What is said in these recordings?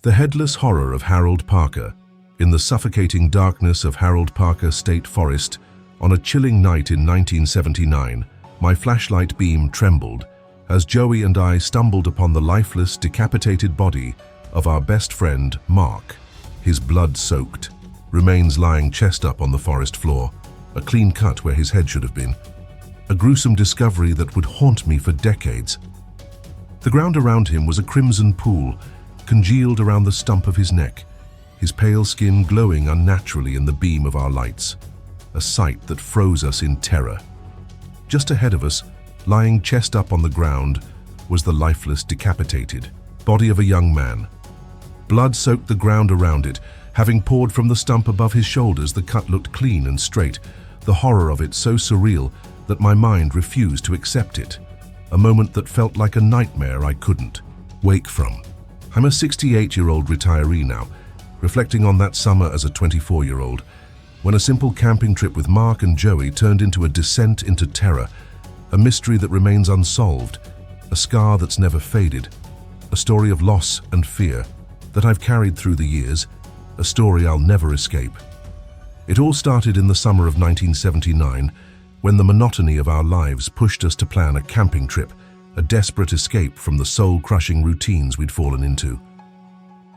The headless horror of Harold Parker. In the suffocating darkness of Harold Parker State Forest, on a chilling night in 1979, my flashlight beam trembled as Joey and I stumbled upon the lifeless, decapitated body of our best friend, Mark. His blood-soaked remains lying chest up on the forest floor, a clean cut where his head should have been. A gruesome discovery that would haunt me for decades. The ground around him was a crimson pool, congealed around the stump of his neck, his pale skin glowing unnaturally in the beam of our lights, a sight that froze us in terror. Just ahead of us, lying chest up on the ground, was the lifeless, decapitated body of a young man. Blood soaked the ground around it. Having poured from the stump above his shoulders, the cut looked clean and straight, the horror of it so surreal that my mind refused to accept it. A moment that felt like a nightmare I couldn't wake from. I'm a 68-year-old retiree now, reflecting on that summer as a 24-year-old, when a simple camping trip with Mark and Joey turned into a descent into terror, a mystery that remains unsolved, a scar that's never faded, a story of loss and fear that I've carried through the years, a story I'll never escape. It all started in the summer of 1979, when the monotony of our lives pushed us to plan a camping trip, a desperate escape from the soul-crushing routines we'd fallen into.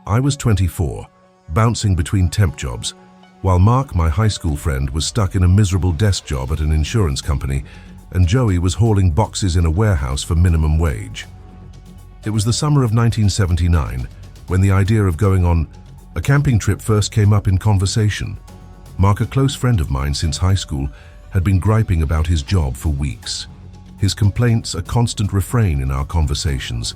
I was 24, bouncing between temp jobs, while Mark, my high school friend, was stuck in a miserable desk job at an insurance company, and Joey was hauling boxes in a warehouse for minimum wage. It was the summer of 1979, when the idea of going on a camping trip first came up in conversation. Mark, a close friend of mine since high school, had been griping about his job for weeks. His complaints a constant refrain in our conversations,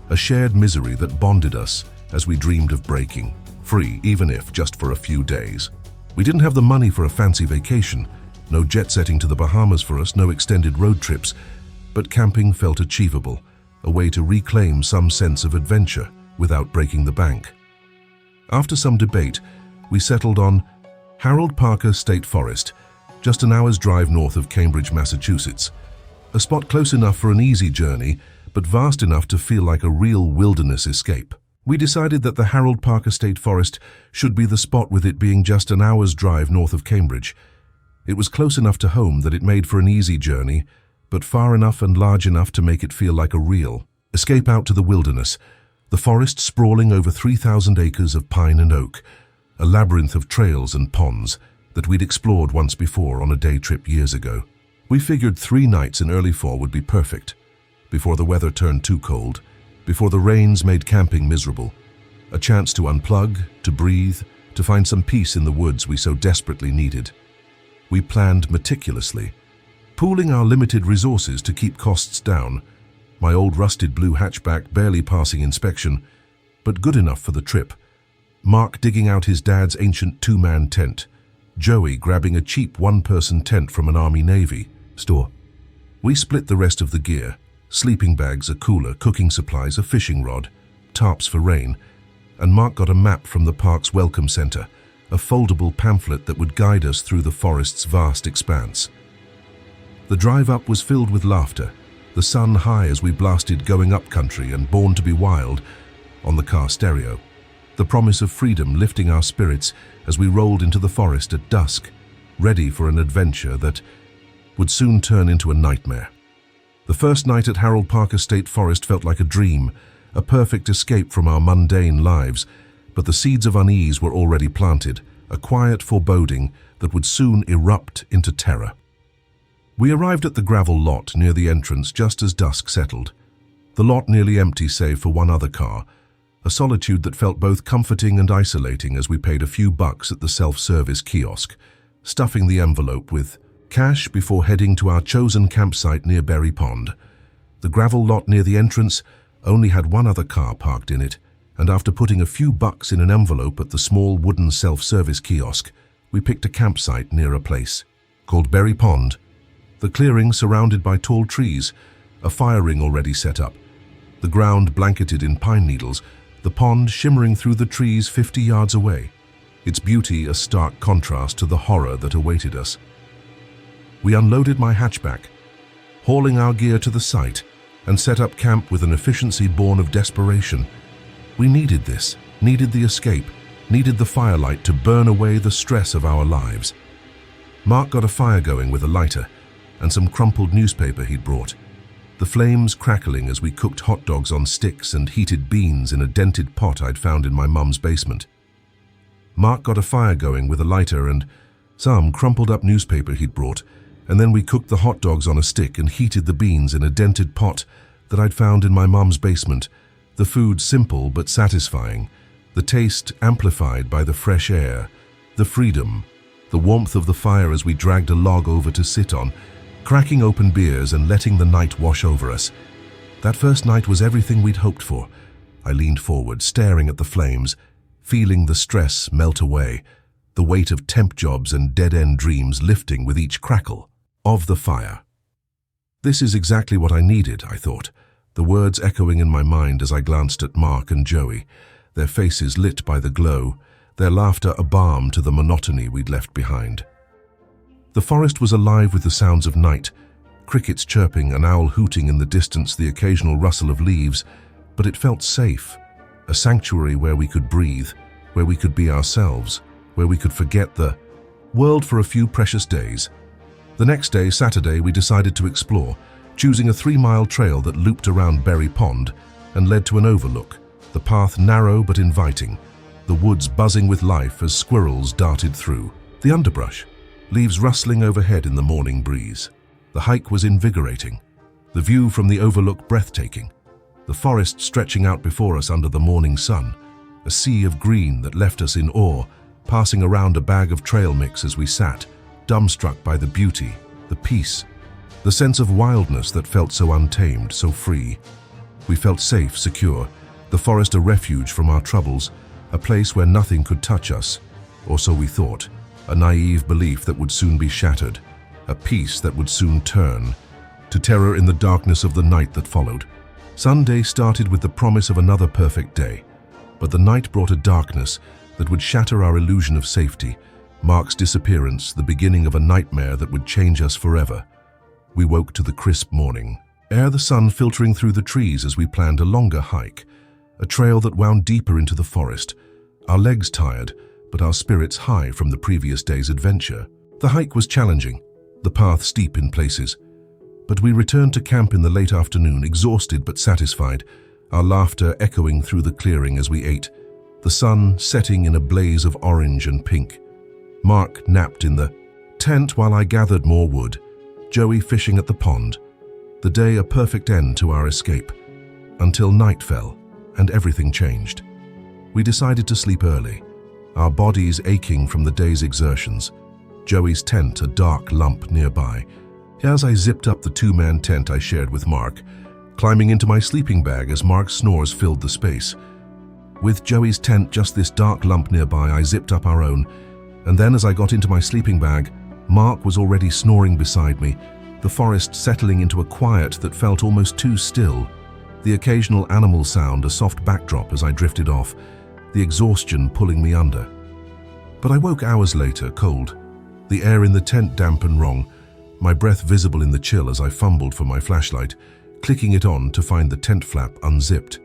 a shared misery that bonded us as we dreamed of breaking free, even if just for a few days. We didn't have the money for a fancy vacation, no jet-setting to the Bahamas for us, no extended road trips, but camping felt achievable, a way to reclaim some sense of adventure without breaking the bank. After some debate, we settled on Harold Parker State Forest, just an hour's drive north of Cambridge, Massachusetts. A spot close enough for an easy journey, but vast enough to feel like a real wilderness escape. We decided that the Harold Parker State Forest should be the spot, with it being just an hour's drive north of Cambridge. It was close enough to home that it made for an easy journey, but far enough and large enough to make it feel like a real escape out to the wilderness, the forest sprawling over 3,000 acres of pine and oak, a labyrinth of trails and ponds that we'd explored once before on a day trip years ago. We figured 3 nights in early fall would be perfect, before the weather turned too cold, before the rains made camping miserable. A chance to unplug, to breathe, to find some peace in the woods we so desperately needed. We planned meticulously, pooling our limited resources to keep costs down. My old rusted blue hatchback barely passing inspection, but good enough for the trip. Mark digging out his dad's ancient 2-man tent, Joey grabbing a cheap 1-person tent from an Army-Navy store. We split the rest of the gear: sleeping bags, a cooler, cooking supplies, a fishing rod, tarps for rain, and Mark got a map from the park's welcome center, a foldable pamphlet that would guide us through the forest's vast expanse. The drive up was filled with laughter, the sun high as we blasted Going Up Country and Born to be Wild on the car stereo, the promise of freedom lifting our spirits as we rolled into the forest at dusk, ready for an adventure that would soon turn into a nightmare. The first night at Harold Parker State Forest felt like a dream, a perfect escape from our mundane lives, but the seeds of unease were already planted, a quiet foreboding that would soon erupt into terror. We arrived at the gravel lot near the entrance just as dusk settled, the lot nearly empty save for one other car, a solitude that felt both comforting and isolating as we paid a few bucks at the self-service kiosk, stuffing the envelope with cash before heading to our chosen campsite near Berry Pond. The gravel lot near the entrance only had one other car parked in it, and after putting a few bucks in an envelope at the small wooden self-service kiosk, we picked a campsite near a place called Berry Pond. The clearing surrounded by tall trees, a fire ring already set up, the ground blanketed in pine needles, the pond shimmering through the trees 50 yards away, its beauty a stark contrast to the horror that awaited us. We unloaded my hatchback, hauling our gear to the site, and set up camp with an efficiency born of desperation. We needed this, needed the escape, needed the firelight to burn away the stress of our lives. Mark got a fire going with a lighter and some crumpled newspaper he'd brought, the flames crackling as we cooked hot dogs on sticks and heated beans in a dented pot I'd found in my mum's basement. Mark got a fire going with a lighter and some crumpled up newspaper he'd brought, and then we cooked the hot dogs on a stick and heated the beans in a dented pot that I'd found in my mum's basement, the food simple but satisfying, the taste amplified by the fresh air, the freedom, the warmth of the fire as we dragged a log over to sit on, cracking open beers and letting the night wash over us. That first night was everything we'd hoped for. I leaned forward, staring at the flames, feeling the stress melt away, the weight of temp jobs and dead-end dreams lifting with each crackle of the fire. This is exactly what I needed, I thought, the words echoing in my mind as I glanced at Mark and Joey, their faces lit by the glow, their laughter a balm to the monotony we'd left behind. The forest was alive with the sounds of night, crickets chirping, an owl hooting in the distance, the occasional rustle of leaves, but it felt safe, a sanctuary where we could breathe, where we could be ourselves, where we could forget the world for a few precious days. The next day, Saturday, we decided to explore, choosing a 3-mile trail that looped around Berry Pond and led to an overlook, the path narrow but inviting, the woods buzzing with life as squirrels darted through, the underbrush, leaves rustling overhead in the morning breeze. The hike was invigorating, the view from the overlook breathtaking, the forest stretching out before us under the morning sun, a sea of green that left us in awe, passing around a bag of trail mix as we sat, dumbstruck by the beauty, the peace, the sense of wildness that felt so untamed, so free. We felt safe, secure, the forest a refuge from our troubles, a place where nothing could touch us, or so we thought, a naive belief that would soon be shattered, a peace that would soon turn to terror in the darkness of the night that followed. Sunday started with the promise of another perfect day, but the night brought a darkness that would shatter our illusion of safety, Mark's disappearance, the beginning of a nightmare that would change us forever. We woke to the crisp morning, the sun filtering through the trees as we planned a longer hike, a trail that wound deeper into the forest, our legs tired, but our spirits high from the previous day's adventure. The hike was challenging, the path steep in places, but we returned to camp in the late afternoon, exhausted but satisfied, our laughter echoing through the clearing as we ate, the sun setting in a blaze of orange and pink. Mark napped in the tent while I gathered more wood, Joey fishing at the pond, the day a perfect end to our escape, until night fell and everything changed. We decided to sleep early, our bodies aching from the day's exertions, Joey's tent a dark lump nearby. As I zipped up the 2-man tent I shared with Mark, climbing into my sleeping bag as Mark's snores filled the space. With Joey's tent just this dark lump nearby, I zipped up our own, and then as I got into my sleeping bag, Mark was already snoring beside me, the forest settling into a quiet that felt almost too still, the occasional animal sound a soft backdrop as I drifted off, the exhaustion pulling me under. But I woke hours later, cold, the air in the tent damp and wrong, my breath visible in the chill as I fumbled for my flashlight, clicking it on to find the tent flap unzipped,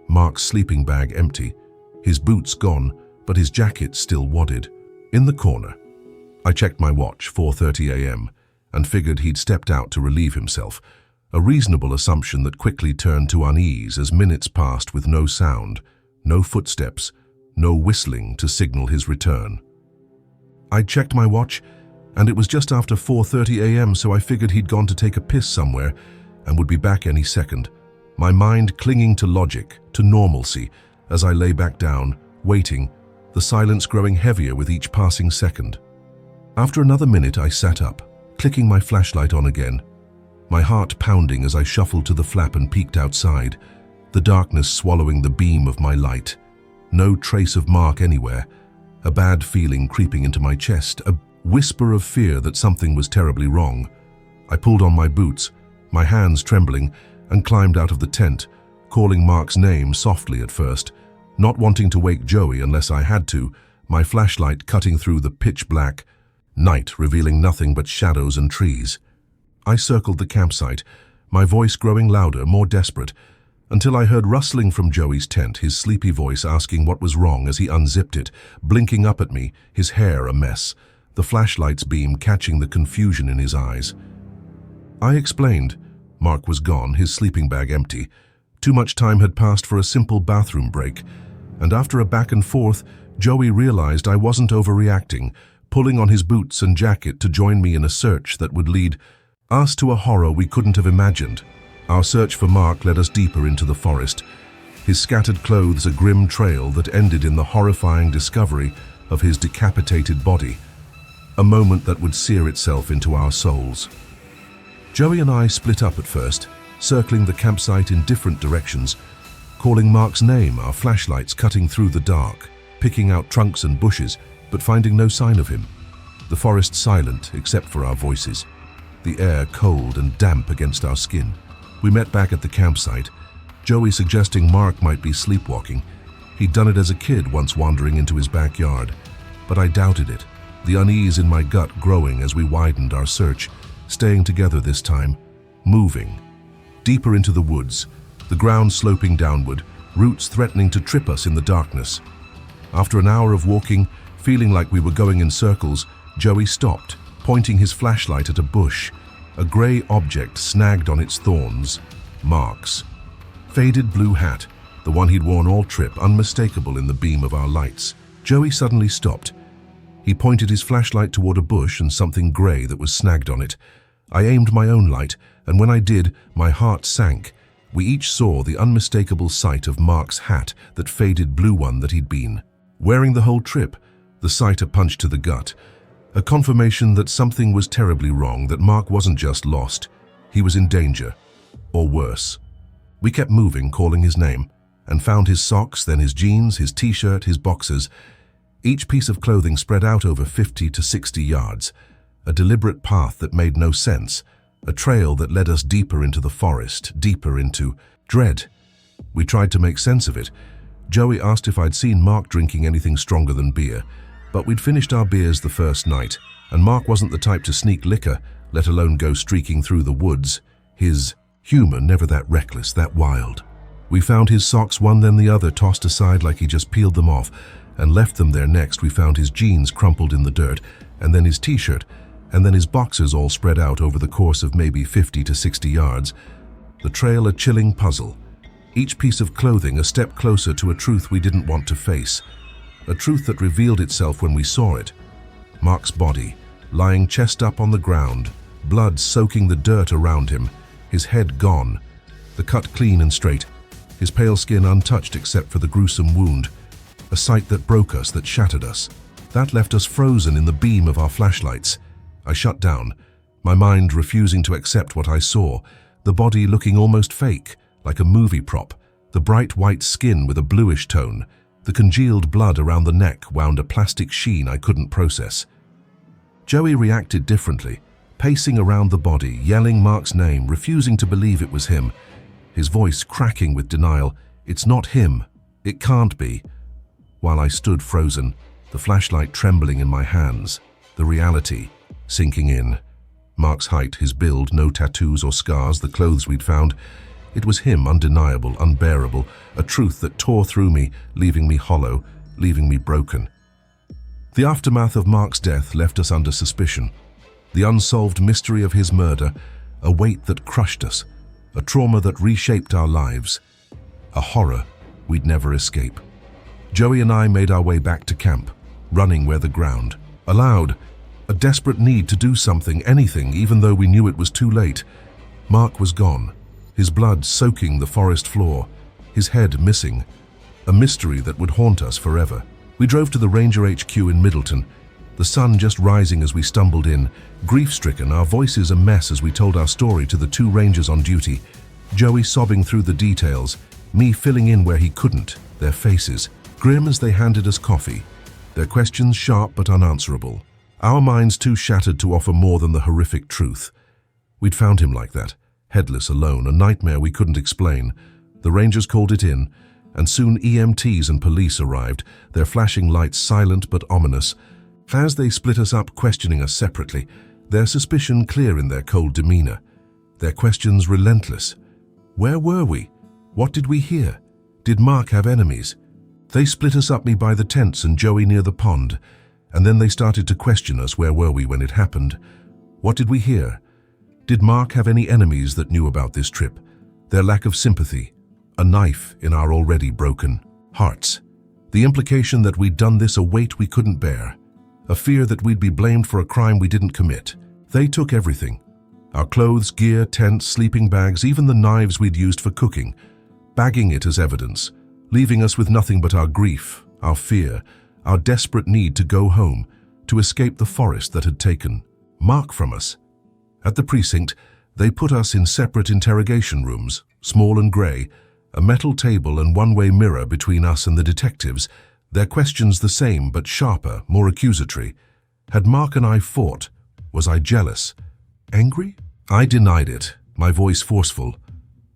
Mark's sleeping bag empty, his boots gone, but his jacket still wadded. In the corner, I checked my watch, 4:30 a.m., and figured he'd stepped out to relieve himself, a reasonable assumption that quickly turned to unease as minutes passed with no sound, no footsteps, no whistling to signal his return. I checked my watch, and it was just after 4:30 a.m., so I figured he'd gone to take a piss somewhere and would be back any second, my mind clinging to logic, to normalcy, as I lay back down, waiting, the silence growing heavier with each passing second. After another minute, I sat up, clicking my flashlight on again, my heart pounding as I shuffled to the flap and peeked outside, the darkness swallowing the beam of my light. No trace of Mark anywhere, a bad feeling creeping into my chest, a whisper of fear that something was terribly wrong. I pulled on my boots, my hands trembling, and climbed out of the tent, calling Mark's name softly at first, not wanting to wake Joey unless I had to, my flashlight cutting through the pitch-black night, revealing nothing but shadows and trees. I circled the campsite, my voice growing louder, more desperate, until I heard rustling from Joey's tent, his sleepy voice asking what was wrong as he unzipped it, blinking up at me, his hair a mess, the flashlight's beam catching the confusion in his eyes. I explained. Mark was gone, his sleeping bag empty. Too much time had passed for a simple bathroom break, and after a back and forth, Joey realized I wasn't overreacting, pulling on his boots and jacket to join me in a search that would lead us to a horror we couldn't have imagined. Our search for Mark led us deeper into the forest, his scattered clothes a grim trail that ended in the horrifying discovery of his decapitated body, a moment that would sear itself into our souls. Joey and I split up at first, circling the campsite in different directions, calling Mark's name, our flashlights cutting through the dark, picking out trunks and bushes, but finding no sign of him. The forest silent except for our voices, the air cold and damp against our skin. We met back at the campsite, Joey suggesting Mark might be sleepwalking. He'd done it as a kid once wandering into his backyard, but I doubted it, the unease in my gut growing as we widened our search, staying together this time, moving. Deeper into the woods, the ground sloping downward, roots threatening to trip us in the darkness. After an hour of walking, feeling like we were going in circles, Joey stopped, pointing his flashlight at a bush, a grey object snagged on its thorns. Mark's faded blue hat, the one he'd worn all trip, unmistakable in the beam of our lights. Joey suddenly stopped. He pointed his flashlight toward a bush and something grey that was snagged on it. I aimed my own light, and when I did, my heart sank. We each saw the unmistakable sight of Mark's hat, that faded blue one that he'd been wearing the whole trip, the sight a punch to the gut. A confirmation that something was terribly wrong, that Mark wasn't just lost, he was in danger, or worse. We kept moving, calling his name, and found his socks, then his jeans, his t-shirt, his boxers. Each piece of clothing spread out over 50 to 60 yards, a deliberate path that made no sense, a trail that led us deeper into the forest, deeper into dread. We tried to make sense of it. Joey asked if I'd seen Mark drinking anything stronger than beer, but we'd finished our beers the first night, and Mark wasn't the type to sneak liquor, let alone go streaking through the woods. His humor never that reckless, that wild. We found his socks, one then the other, tossed aside like he just peeled them off, and left them there. Next we found his jeans crumpled in the dirt, and then his t-shirt, and then his boxers all spread out over the course of maybe 50 to 60 yards. The trail a chilling puzzle. Each piece of clothing a step closer to a truth we didn't want to face. A truth that revealed itself when we saw it. Mark's body, lying chest up on the ground, blood soaking the dirt around him, his head gone, the cut clean and straight, his pale skin untouched except for the gruesome wound. A sight that broke us, that shattered us. That left us frozen in the beam of our flashlights. I shut down, my mind refusing to accept what I saw, the body looking almost fake, like a movie prop, the bright white skin with a bluish tone. The congealed blood around the neck wound a plastic sheen I couldn't process. Joey reacted differently, pacing around the body, yelling Mark's name, refusing to believe it was him, his voice cracking with denial. It's not him. It can't be. While I stood frozen, the flashlight trembling in my hands, the reality sinking in. Mark's height, his build, no tattoos or scars, the clothes we'd found. It was him, undeniable, unbearable, a truth that tore through me, leaving me hollow, leaving me broken. The aftermath of Mark's death left us under suspicion. The unsolved mystery of his murder, a weight that crushed us, a trauma that reshaped our lives, a horror we'd never escape. Joey and I made our way back to camp, running where the ground allowed, a desperate need to do something, anything, even though we knew it was too late. Mark was gone, his blood soaking the forest floor, his head missing, a mystery that would haunt us forever. We drove to the Ranger HQ in Middleton, the sun just rising as we stumbled in, grief-stricken, our voices a mess as we told our story to the two rangers on duty, Joey sobbing through the details, me filling in where he couldn't, their faces grim as they handed us coffee, their questions sharp but unanswerable, our minds too shattered to offer more than the horrific truth. We'd found him like that, headless, alone, a nightmare we couldn't explain. The Rangers called it in, and soon EMTs and police arrived, their flashing lights silent but ominous. As they split us up, questioning us separately, their suspicion clear in their cold demeanor, their questions relentless. Where were we? What did we hear? Did Mark have enemies? They split us up, me by the tents and Joey near the pond, and then they started to question us. Where were we when it happened? What did we hear? Did Mark have any enemies that knew about this trip? Their lack of sympathy, a knife in our already broken hearts. The implication that we'd done this, a weight we couldn't bear. A fear that we'd be blamed for a crime we didn't commit. They took everything. Our clothes, gear, tents, sleeping bags, even the knives we'd used for cooking, bagging it as evidence, leaving us with nothing but our grief, our fear, our desperate need to go home, to escape the forest that had taken Mark from us. At the precinct, they put us in separate interrogation rooms, small and grey, a metal table and one-way mirror between us and the detectives, their questions the same but sharper, more accusatory. Had Mark and I fought? Was I jealous? Angry? I denied it, my voice forceful.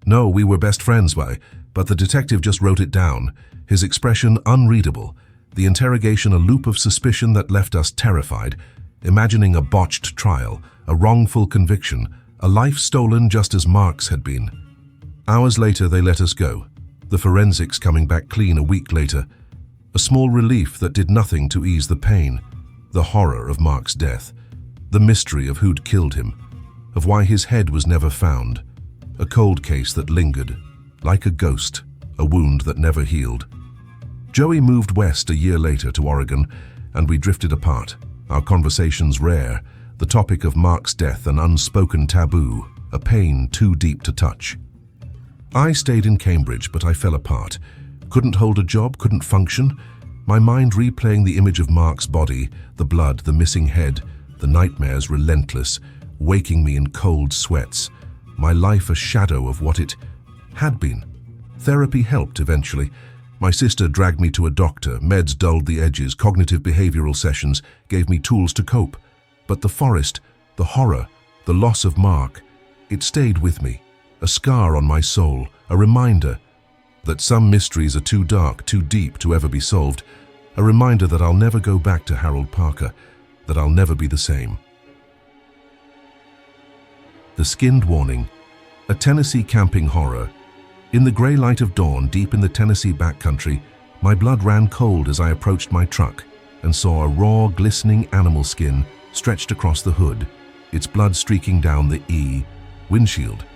No, we were best friends, but the detective just wrote it down, his expression unreadable, the interrogation a loop of suspicion that left us terrified, imagining a botched trial, a wrongful conviction, a life stolen just as Mark's had been. Hours later, they let us go, the forensics coming back clean a week later. A small relief that did nothing to ease the pain, the horror of Mark's death, the mystery of who'd killed him, of why his head was never found, a cold case that lingered, like a ghost, a wound that never healed. Joey moved west a year later to Oregon, and we drifted apart, our conversations rare, the topic of Mark's death an unspoken taboo, a pain too deep to touch. I stayed in Cambridge, but I fell apart. Couldn't hold a job, couldn't function, my mind replaying the image of Mark's body, the blood, the missing head, the nightmares relentless, waking me in cold sweats, my life a shadow of what it had been. Therapy helped eventually. My sister dragged me to a doctor, meds dulled the edges, cognitive behavioral sessions gave me tools to cope. But the forest, the horror, the loss of Mark, it stayed with me, a scar on my soul, a reminder that some mysteries are too dark, too deep to ever be solved, a reminder that I'll never go back to Harold Parker, that I'll never be the same. The Skinned Warning, a Tennessee camping horror. In the grey light of dawn, deep in the Tennessee backcountry, my blood ran cold as I approached my truck and saw a raw, glistening animal skin stretched across the hood, its blood streaking down the windshield.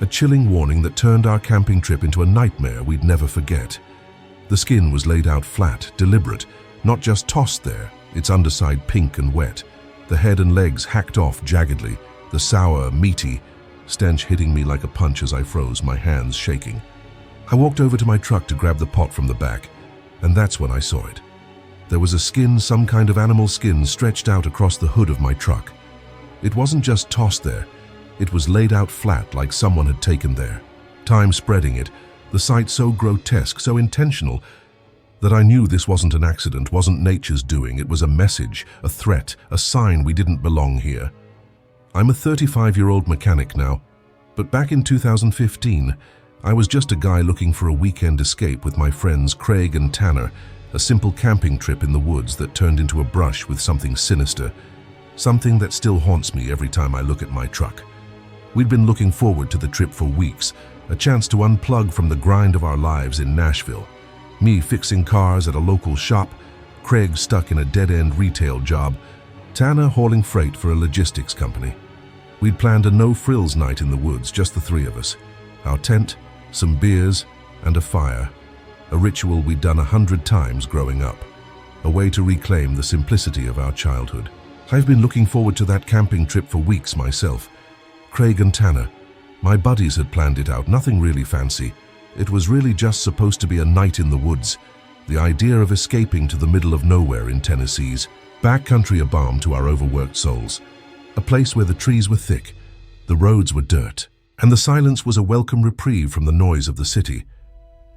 A chilling warning that turned our camping trip into a nightmare we'd never forget. The skin was laid out flat, deliberate, not just tossed there, its underside pink and wet, the head and legs hacked off jaggedly, the sour, meaty stench hitting me like a punch as I froze, my hands shaking. I walked over to my truck to grab the pot from the back, and that's when I saw it. There was a skin, some kind of animal skin, stretched out across the hood of my truck. It wasn't just tossed there. It was laid out flat like someone had taken there, time spreading it, the sight so grotesque, so intentional, that I knew this wasn't an accident, wasn't nature's doing. It was a message, a threat, a sign we didn't belong here. I'm a 35-year-old mechanic now, but back in 2015, I was just a guy looking for a weekend escape with my friends Craig and Tanner, a simple camping trip in the woods that turned into a brush with something sinister, something that still haunts me every time I look at my truck. We'd been looking forward to the trip for weeks, a chance to unplug from the grind of our lives in Nashville. Me fixing cars at a local shop, Craig stuck in a dead-end retail job, Tanner hauling freight for a logistics company. We'd planned a no-frills night in the woods, just the three of us. Our tent, some beers, and a fire. A ritual we'd done 100 times growing up. A way to reclaim the simplicity of our childhood. I've been looking forward to that camping trip for weeks myself. Craig and Tanner, my buddies, had planned it out, nothing really fancy. It was really just supposed to be a night in the woods. The idea of escaping to the middle of nowhere in Tennessee's backcountry, a balm to our overworked souls. A place where the trees were thick, the roads were dirt, and the silence was a welcome reprieve from the noise of the city.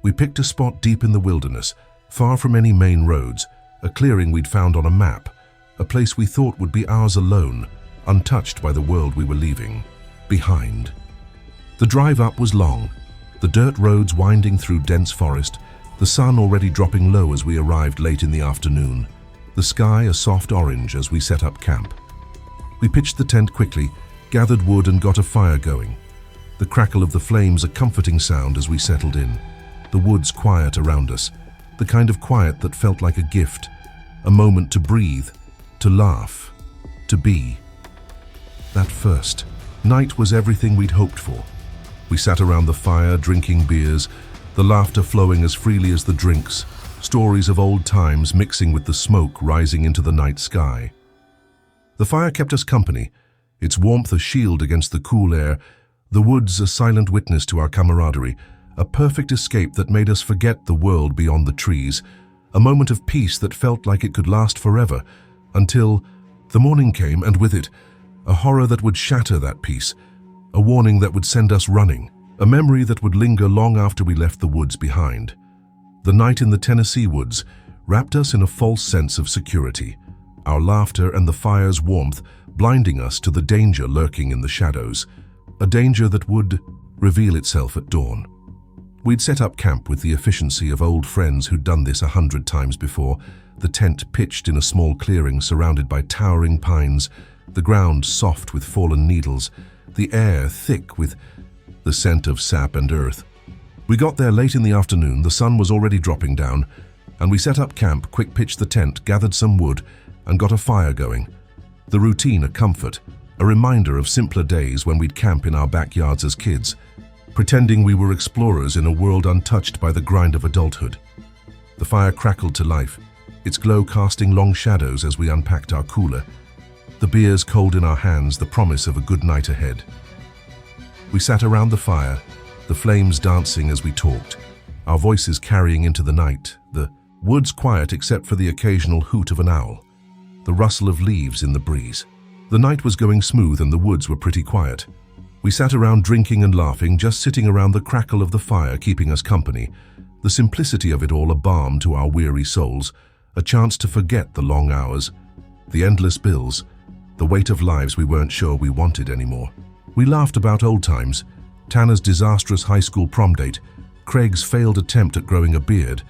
We picked a spot deep in the wilderness, far from any main roads, a clearing we'd found on a map, a place we thought would be ours alone, untouched by the world we were leaving behind. The drive up was long, the dirt roads winding through dense forest, the sun already dropping low as we arrived late in the afternoon, the sky a soft orange as we set up camp. We pitched the tent quickly, gathered wood and got a fire going. The crackle of the flames a comforting sound as we settled in. The woods quiet around us, the kind of quiet that felt like a gift, a moment to breathe, to laugh, to be. That first night was everything we'd hoped for. We sat around the fire, drinking beers, the laughter flowing as freely as the drinks, stories of old times mixing with the smoke rising into the night sky. The fire kept us company, its warmth a shield against the cool air, the woods a silent witness to our camaraderie, a perfect escape that made us forget the world beyond the trees, a moment of peace that felt like it could last forever, until the morning came, and with it, a horror that would shatter that peace, a warning that would send us running, a memory that would linger long after we left the woods behind. The night in the Tennessee woods wrapped us in a false sense of security, our laughter and the fire's warmth blinding us to the danger lurking in the shadows, a danger that would reveal itself at dawn. We'd set up camp with the efficiency of old friends who'd done this 100 times before, the tent pitched in a small clearing surrounded by towering pines, the ground soft with fallen needles, the air thick with the scent of sap and earth. We got there late in the afternoon, the sun was already dropping down, and we set up camp, quick-pitched the tent, gathered some wood, and got a fire going. The routine a comfort, a reminder of simpler days when we'd camp in our backyards as kids, pretending we were explorers in a world untouched by the grind of adulthood. The fire crackled to life, its glow casting long shadows as we unpacked our cooler, the beers cold in our hands, the promise of a good night ahead. We sat around the fire, the flames dancing as we talked, our voices carrying into the night, the woods quiet except for the occasional hoot of an owl, the rustle of leaves in the breeze. The night was going smooth and the woods were pretty quiet. We sat around drinking and laughing, just sitting around the crackle of the fire keeping us company, the simplicity of it all a balm to our weary souls, a chance to forget the long hours, the endless bills, the weight of lives we weren't sure we wanted anymore. We laughed about old times, Tanner's disastrous high school prom date, Craig's failed attempt at growing a beard,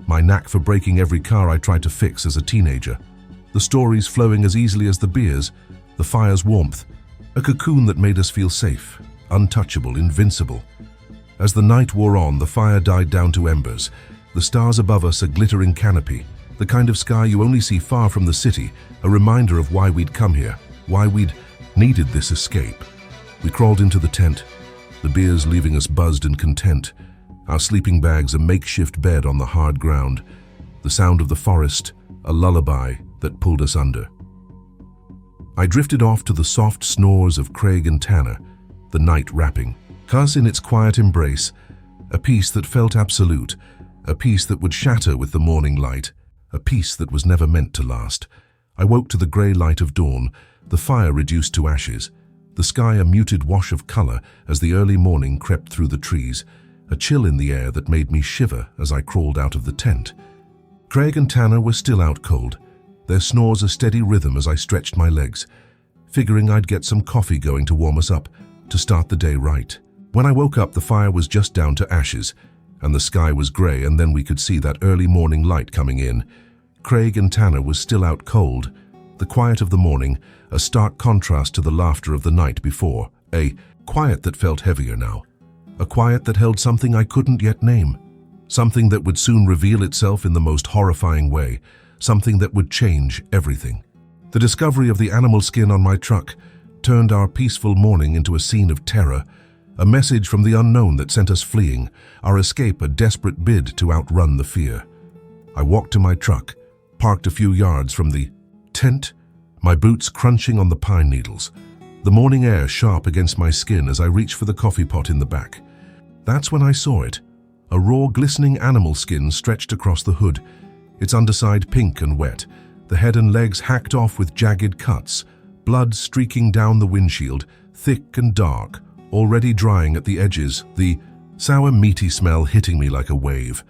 my knack for breaking every car I tried to fix as a teenager, the stories flowing as easily as the beers, the fire's warmth, a cocoon that made us feel safe, untouchable, invincible. As the night wore on, the fire died down to embers, the stars above us a glittering canopy, the kind of sky you only see far from the city, a reminder of why we'd come here, why we'd needed this escape. We crawled into the tent, the beers leaving us buzzed and content, our sleeping bags a makeshift bed on the hard ground, the sound of the forest, a lullaby that pulled us under. I drifted off to the soft snores of Craig and Tanner, the night wrapping, us in its quiet embrace, a peace that felt absolute, a peace that would shatter with the morning light, a peace that was never meant to last. I woke to the grey light of dawn, the fire reduced to ashes, the sky a muted wash of colour as the early morning crept through the trees, a chill in the air that made me shiver as I crawled out of the tent. Craig and Tanner were still out cold, their snores a steady rhythm as I stretched my legs, figuring I'd get some coffee going to warm us up, to start the day right. When I woke up, the fire was just down to ashes, and the sky was grey, and then we could see that early morning light coming in. Craig and Tanner was still out cold, the quiet of the morning, a stark contrast to the laughter of the night before, a quiet that felt heavier now, a quiet that held something I couldn't yet name, something that would soon reveal itself in the most horrifying way, something that would change everything. The discovery of the animal skin on my truck turned our peaceful morning into a scene of terror, a message from the unknown that sent us fleeing, our escape a desperate bid to outrun the fear. I walked to my truck, parked a few yards from the tent, my boots crunching on the pine needles, the morning air sharp against my skin as I reached for the coffee pot in the back. That's when I saw it, a raw, glistening animal skin stretched across the hood, its underside pink and wet, the head and legs hacked off with jagged cuts, blood streaking down the windshield, thick and dark, already drying at the edges, the sour meaty smell hitting me like a wave,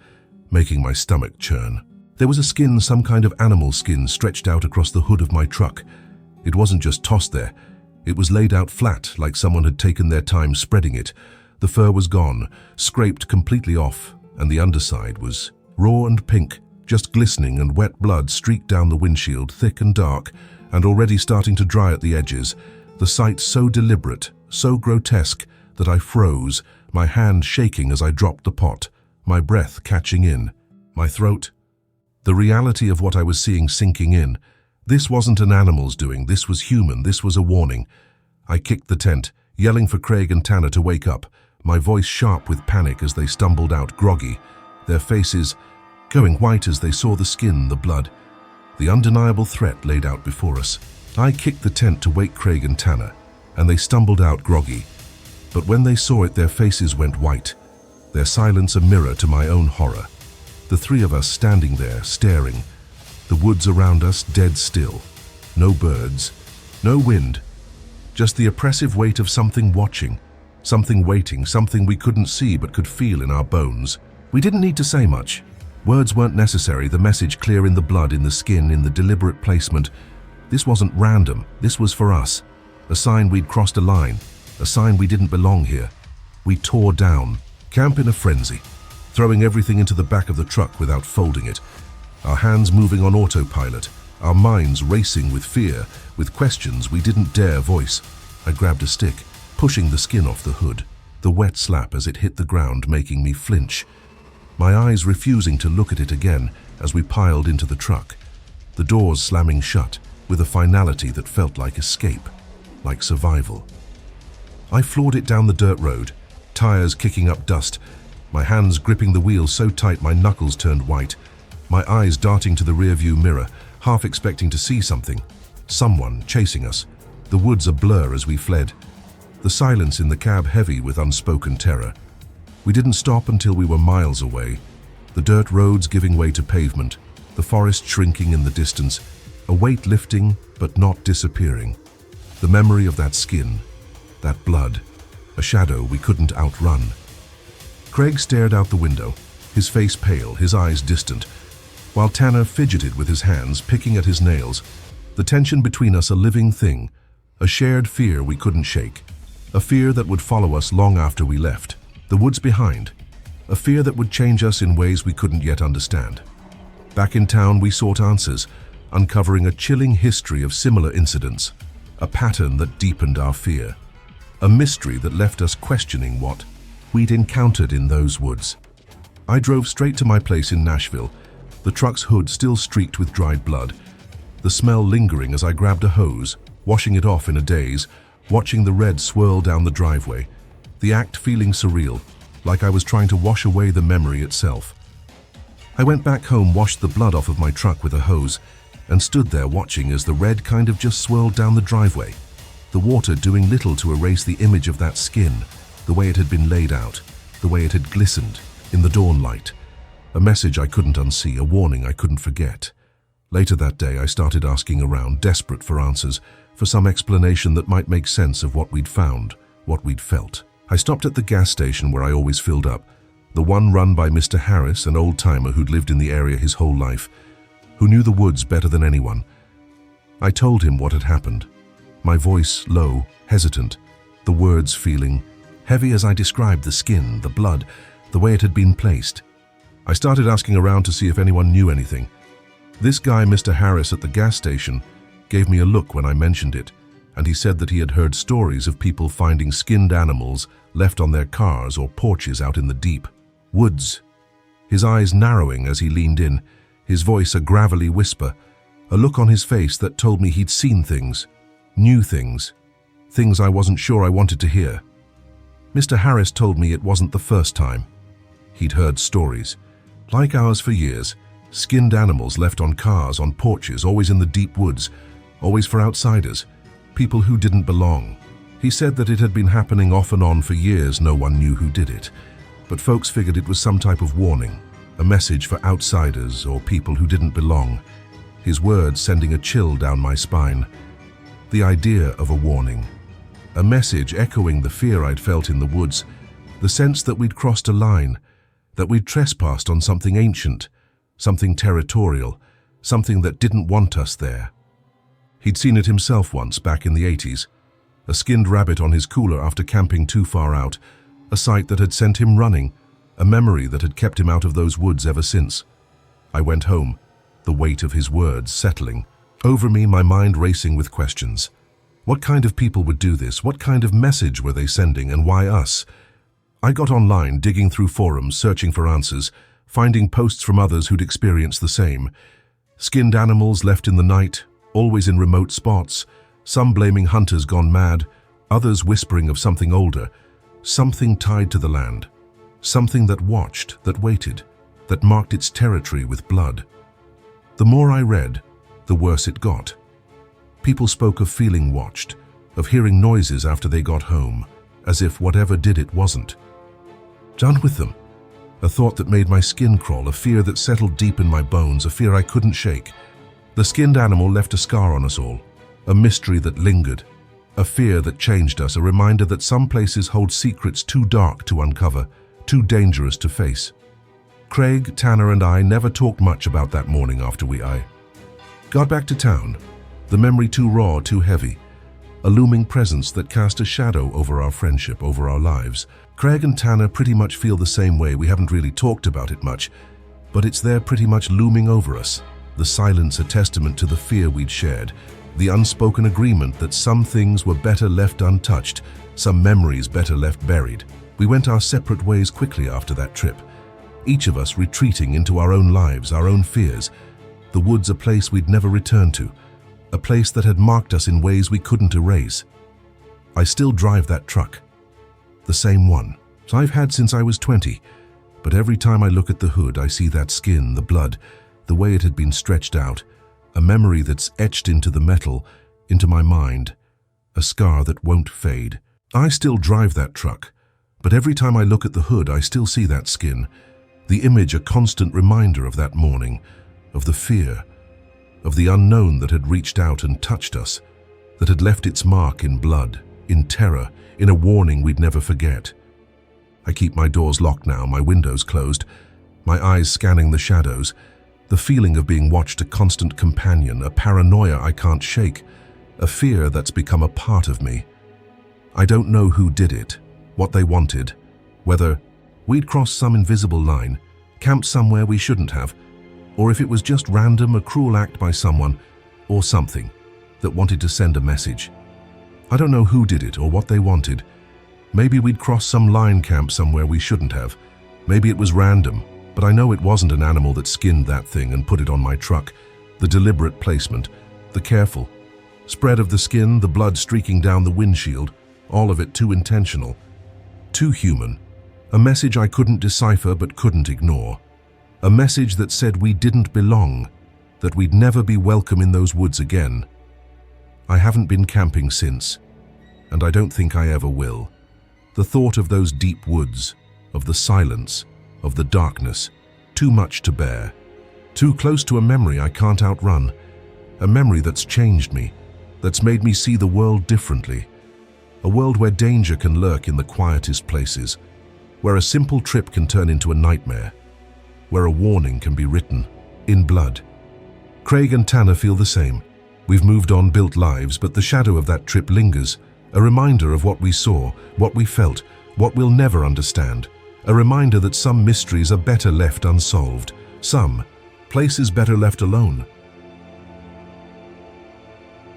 making my stomach churn. There was a skin, some kind of animal skin, stretched out across the hood of my truck. It wasn't just tossed there. It was laid out flat, like someone had taken their time spreading it. The fur was gone, scraped completely off, and the underside was raw and pink, just glistening, and wet blood streaked down the windshield, thick and dark, and already starting to dry at the edges. The sight so deliberate, so grotesque, that I froze, my hand shaking as I dropped the pot, my breath catching in, my throat. The reality of what I was seeing sinking in. This wasn't an animal's doing, this was human, this was a warning. I kicked the tent, yelling for Craig and Tanner to wake up, my voice sharp with panic as they stumbled out groggy, their faces going white as they saw the skin, the blood. The undeniable threat laid out before us. I kicked the tent to wake Craig and Tanner, and they stumbled out groggy. But when they saw it, their faces went white, their silence a mirror to my own horror. The three of us standing there, staring, the woods around us dead still. No birds, no wind, just the oppressive weight of something watching, something waiting, something we couldn't see but could feel in our bones. We didn't need to say much. Words weren't necessary, the message clear in the blood, in the skin, in the deliberate placement. This wasn't random, this was for us. A sign we'd crossed a line, a sign we didn't belong here. We tore down, camp in a frenzy, throwing everything into the back of the truck without folding it. Our hands moving on autopilot, our minds racing with fear, with questions we didn't dare voice. I grabbed a stick, pushing the skin off the hood, the wet slap as it hit the ground making me flinch. My eyes refusing to look at it again as we piled into the truck, the doors slamming shut with a finality that felt like escape, like survival. I floored it down the dirt road, tires kicking up dust, my hands gripping the wheel so tight my knuckles turned white, my eyes darting to the rearview mirror, half expecting to see something. Someone chasing us, the woods a blur as we fled, the silence in the cab heavy with unspoken terror. We didn't stop until we were miles away, the dirt roads giving way to pavement, the forest shrinking in the distance, a weight lifting but not disappearing. The memory of that skin, that blood, a shadow we couldn't outrun. Craig stared out the window, his face pale, his eyes distant, while Tanner fidgeted with his hands, picking at his nails. The tension between us a living thing, a shared fear we couldn't shake, a fear that would follow us long after we left, the woods behind, a fear that would change us in ways we couldn't yet understand. Back in town, we sought answers, uncovering a chilling history of similar incidents, a pattern that deepened our fear, a mystery that left us questioning what we'd encountered in those woods. I drove straight to my place in Nashville, the truck's hood still streaked with dried blood, the smell lingering as I grabbed a hose, washing it off in a daze, watching the red swirl down the driveway, the act feeling surreal, like I was trying to wash away the memory itself. I went back home, washed the blood off of my truck with a hose, and stood there watching as the red kind of just swirled down the driveway, the water doing little to erase the image of that skin, the way it had been laid out, the way it had glistened in the dawn light. A message I couldn't unsee, a warning I couldn't forget. Later that day, I started asking around, desperate for answers, for some explanation that might make sense of what we'd found, what we'd felt. I stopped at the gas station where I always filled up, the one run by Mr. Harris, an old-timer who'd lived in the area his whole life, who knew the woods better than anyone. I told him what had happened, my voice low, hesitant, the words feeling heavy as I described the skin, the blood, the way it had been placed. I started asking around to see if anyone knew anything. This guy, Mr. Harris at the gas station, gave me a look when I mentioned it, and he said that he had heard stories of people finding skinned animals left on their cars or porches out in the deep woods. His eyes narrowing as he leaned in, his voice a gravelly whisper, a look on his face that told me he'd seen things, knew things, things I wasn't sure I wanted to hear. Mr. Harris told me it wasn't the first time. He'd heard stories, like ours for years, skinned animals left on cars, on porches, always in the deep woods, always for outsiders, people who didn't belong. He said that it had been happening off and on for years, no one knew who did it, but folks figured it was some type of warning, a message for outsiders or people who didn't belong. His words sending a chill down my spine. The idea of a warning, a message echoing the fear I'd felt in the woods, the sense that we'd crossed a line, that we'd trespassed on something ancient, something territorial, something that didn't want us there. He'd seen it himself once back in the 80s, a skinned rabbit on his cooler after camping too far out, a sight that had sent him running, a memory that had kept him out of those woods ever since. I went home, the weight of his words settling over me, my mind racing with questions. What kind of people would do this? What kind of message were they sending, and why us? I got online, digging through forums, searching for answers, finding posts from others who'd experienced the same. Skinned animals left in the night, always in remote spots, some blaming hunters gone mad, others whispering of something older, something tied to the land, something that watched, that waited, that marked its territory with blood. The more I read, the worse it got. People spoke of feeling watched, of hearing noises after they got home, as if whatever did it wasn't done with them. A thought that made my skin crawl, a fear that settled deep in my bones, a fear I couldn't shake. The skinned animal left a scar on us all, a mystery that lingered, a fear that changed us, a reminder that some places hold secrets too dark to uncover, too dangerous to face. Craig, Tanner, and I never talked much about that morning after I got back to town. The memory too raw, too heavy. A looming presence that cast a shadow over our friendship, over our lives. Craig and Tanner pretty much feel the same way. We haven't really talked about it much, but it's there pretty much looming over us. The silence a testament to the fear we'd shared, the unspoken agreement that some things were better left untouched, some memories better left buried. We went our separate ways quickly after that trip, each of us retreating into our own lives, our own fears. The woods a place we'd never return to, a place that had marked us in ways we couldn't erase. I still drive that truck, the same one I've had since I was 20, but every time I look at the hood I see that skin, the blood, the way it had been stretched out, a memory that's etched into the metal, into my mind, a scar that won't fade. I still drive that truck, but every time I look at the hood I still see that skin, the image a constant reminder of that morning, of the fear, of the unknown that had reached out and touched us, that had left its mark in blood, in terror, in a warning we'd never forget. I keep my doors locked now, my windows closed, my eyes scanning the shadows, the feeling of being watched a constant companion, a paranoia I can't shake, a fear that's become a part of me. I don't know who did it, what they wanted, whether we'd crossed some invisible line, camped somewhere we shouldn't have, or if it was just random, a cruel act by someone or something that wanted to send a message. I don't know who did it or what they wanted. Maybe we'd crossed some line camp somewhere we shouldn't have. Maybe it was random, but I know it wasn't an animal that skinned that thing and put it on my truck. The deliberate placement, the careful spread of the skin, the blood streaking down the windshield, all of it too intentional, too human. A message I couldn't decipher but couldn't ignore. A message that said we didn't belong, that we'd never be welcome in those woods again. I haven't been camping since, and I don't think I ever will. The thought of those deep woods, of the silence, of the darkness, too much to bear. Too close to a memory I can't outrun. A memory that's changed me, that's made me see the world differently. A world where danger can lurk in the quietest places, where a simple trip can turn into a nightmare, where a warning can be written in blood. Craig and Tanner feel the same. We've moved on, built lives, but the shadow of that trip lingers, a reminder of what we saw, what we felt, what we'll never understand. A reminder that some mysteries are better left unsolved, some places better left alone.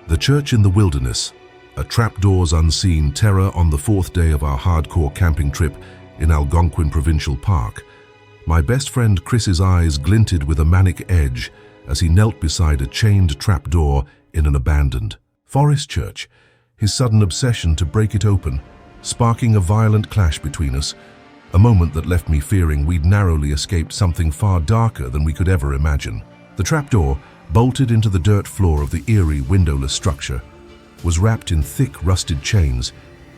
The church in the wilderness, a trapdoors unseen terror on the fourth day of our hardcore camping trip in Algonquin Provincial Park. My best friend Chris's eyes glinted with a manic edge as he knelt beside a chained trapdoor in an abandoned forest church, his sudden obsession to break it open, sparking a violent clash between us, a moment that left me fearing we'd narrowly escaped something far darker than we could ever imagine. The trapdoor, bolted into the dirt floor of the eerie, windowless structure, was wrapped in thick, rusted chains,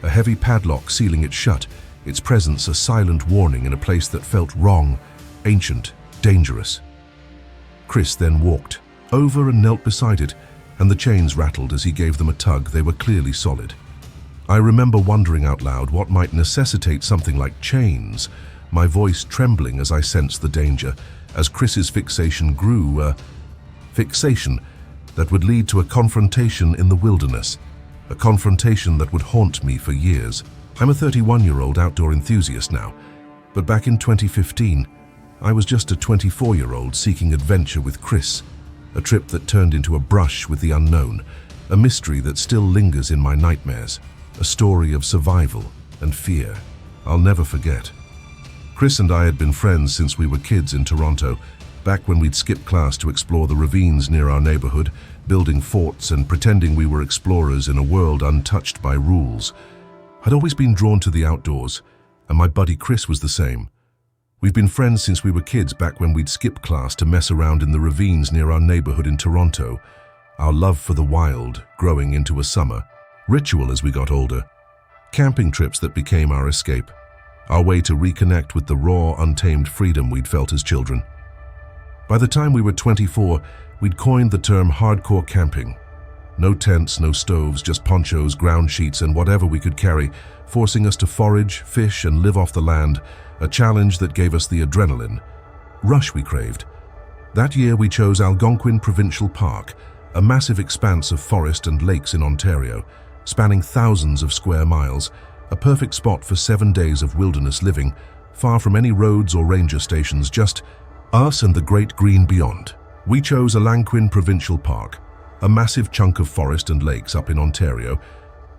a heavy padlock sealing it shut, its presence a silent warning in a place that felt wrong, ancient, dangerous. Chris then walked over and knelt beside it, and the chains rattled as he gave them a tug. They were clearly solid. I remember wondering out loud what might necessitate something like chains, my voice trembling as I sensed the danger, as Chris's fixation grew, a fixation that would lead to a confrontation in the wilderness, a confrontation that would haunt me for years. I'm a 31-year-old outdoor enthusiast now, but back in 2015, I was just a 24-year-old seeking adventure with Chris, a trip that turned into a brush with the unknown, a mystery that still lingers in my nightmares, a story of survival and fear I'll never forget. Chris and I had been friends since we were kids in Toronto, back when we'd skip class to explore the ravines near our neighborhood, building forts and pretending we were explorers in a world untouched by rules. I'd always been drawn to the outdoors, and my buddy Chris was the same. We've been friends since we were kids, back when we'd skip class to mess around in the ravines near our neighborhood in Toronto, our love for the wild growing into a summer ritual as we got older. Camping trips that became our escape, our way to reconnect with the raw, untamed freedom we'd felt as children. By the time we were 24, we'd coined the term hardcore camping. No tents, no stoves, just ponchos, ground sheets, and whatever we could carry, forcing us to forage, fish, and live off the land, a challenge that gave us the adrenaline rush we craved. That year we chose Algonquin Provincial Park, a massive expanse of forest and lakes in Ontario, spanning thousands of square miles, a perfect spot for 7 days of wilderness living, far from any roads or ranger stations, just us and the great green beyond. We chose Algonquin Provincial Park, a massive chunk of forest and lakes up in Ontario,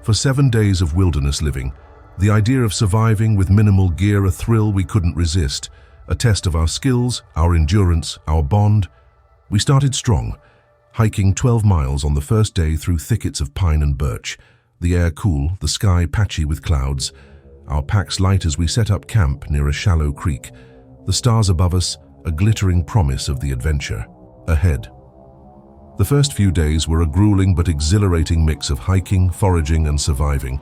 for 7 days of wilderness living. The idea of surviving with minimal gear, a thrill we couldn't resist, a test of our skills, our endurance, our bond. We started strong, hiking 12 miles on the first day through thickets of pine and birch, the air cool, the sky patchy with clouds, our packs light as we set up camp near a shallow creek, the stars above us a glittering promise of the adventure ahead. The first few days were a grueling but exhilarating mix of hiking, foraging, and surviving.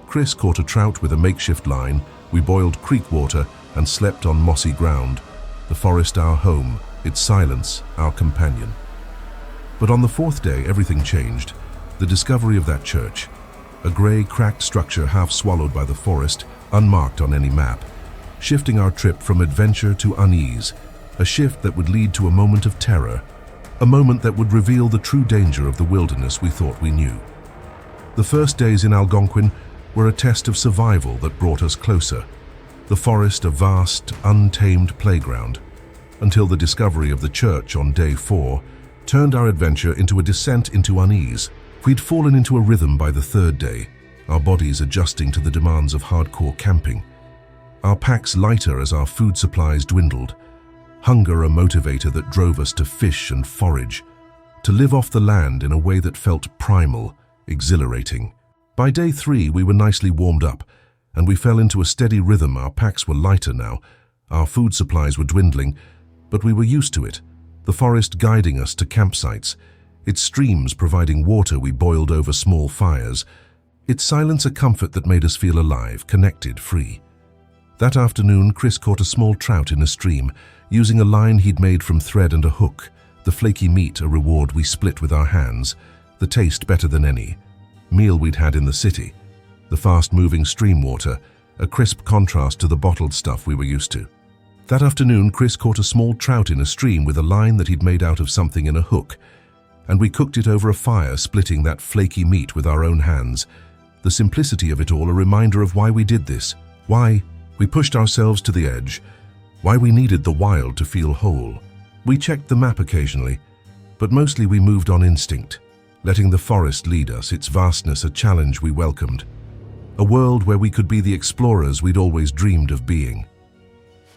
Chris caught a trout with a makeshift line, we boiled creek water and slept on mossy ground, the forest our home, its silence our companion. But on the fourth day, everything changed. The discovery of that church, a grey, cracked structure half swallowed by the forest, unmarked on any map, shifting our trip from adventure to unease, a shift that would lead to a moment of terror, a moment that would reveal the true danger of the wilderness we thought we knew. The first days in Algonquin were a test of survival that brought us closer, the forest a vast, untamed playground, until the discovery of the church on day 4 turned our adventure into a descent into unease. We'd fallen into a rhythm by the third day, our bodies adjusting to the demands of hardcore camping, our packs lighter as our food supplies dwindled, hunger a motivator that drove us to fish and forage, to live off the land in a way that felt primal, exhilarating. By day 3, we were nicely warmed up, and we fell into a steady rhythm. Our packs were lighter now, our food supplies were dwindling, but we were used to it, the forest guiding us to campsites, its streams providing water we boiled over small fires, its silence a comfort that made us feel alive, connected, free. That afternoon, Chris caught a small trout in a stream, using a line he'd made from thread and a hook, the flaky meat a reward we split with our hands, the taste better than any meal we'd had in the city, the fast-moving stream water, a crisp contrast to the bottled stuff we were used to. That afternoon, Chris caught a small trout in a stream with a line that he'd made out of something in a hook, and we cooked it over a fire, splitting that flaky meat with our own hands. The simplicity of it all a reminder of why we did this, why we pushed ourselves to the edge, why we needed the wild to feel whole. We checked the map occasionally, but mostly we moved on instinct, letting the forest lead us, its vastness a challenge we welcomed, a world where we could be the explorers we'd always dreamed of being.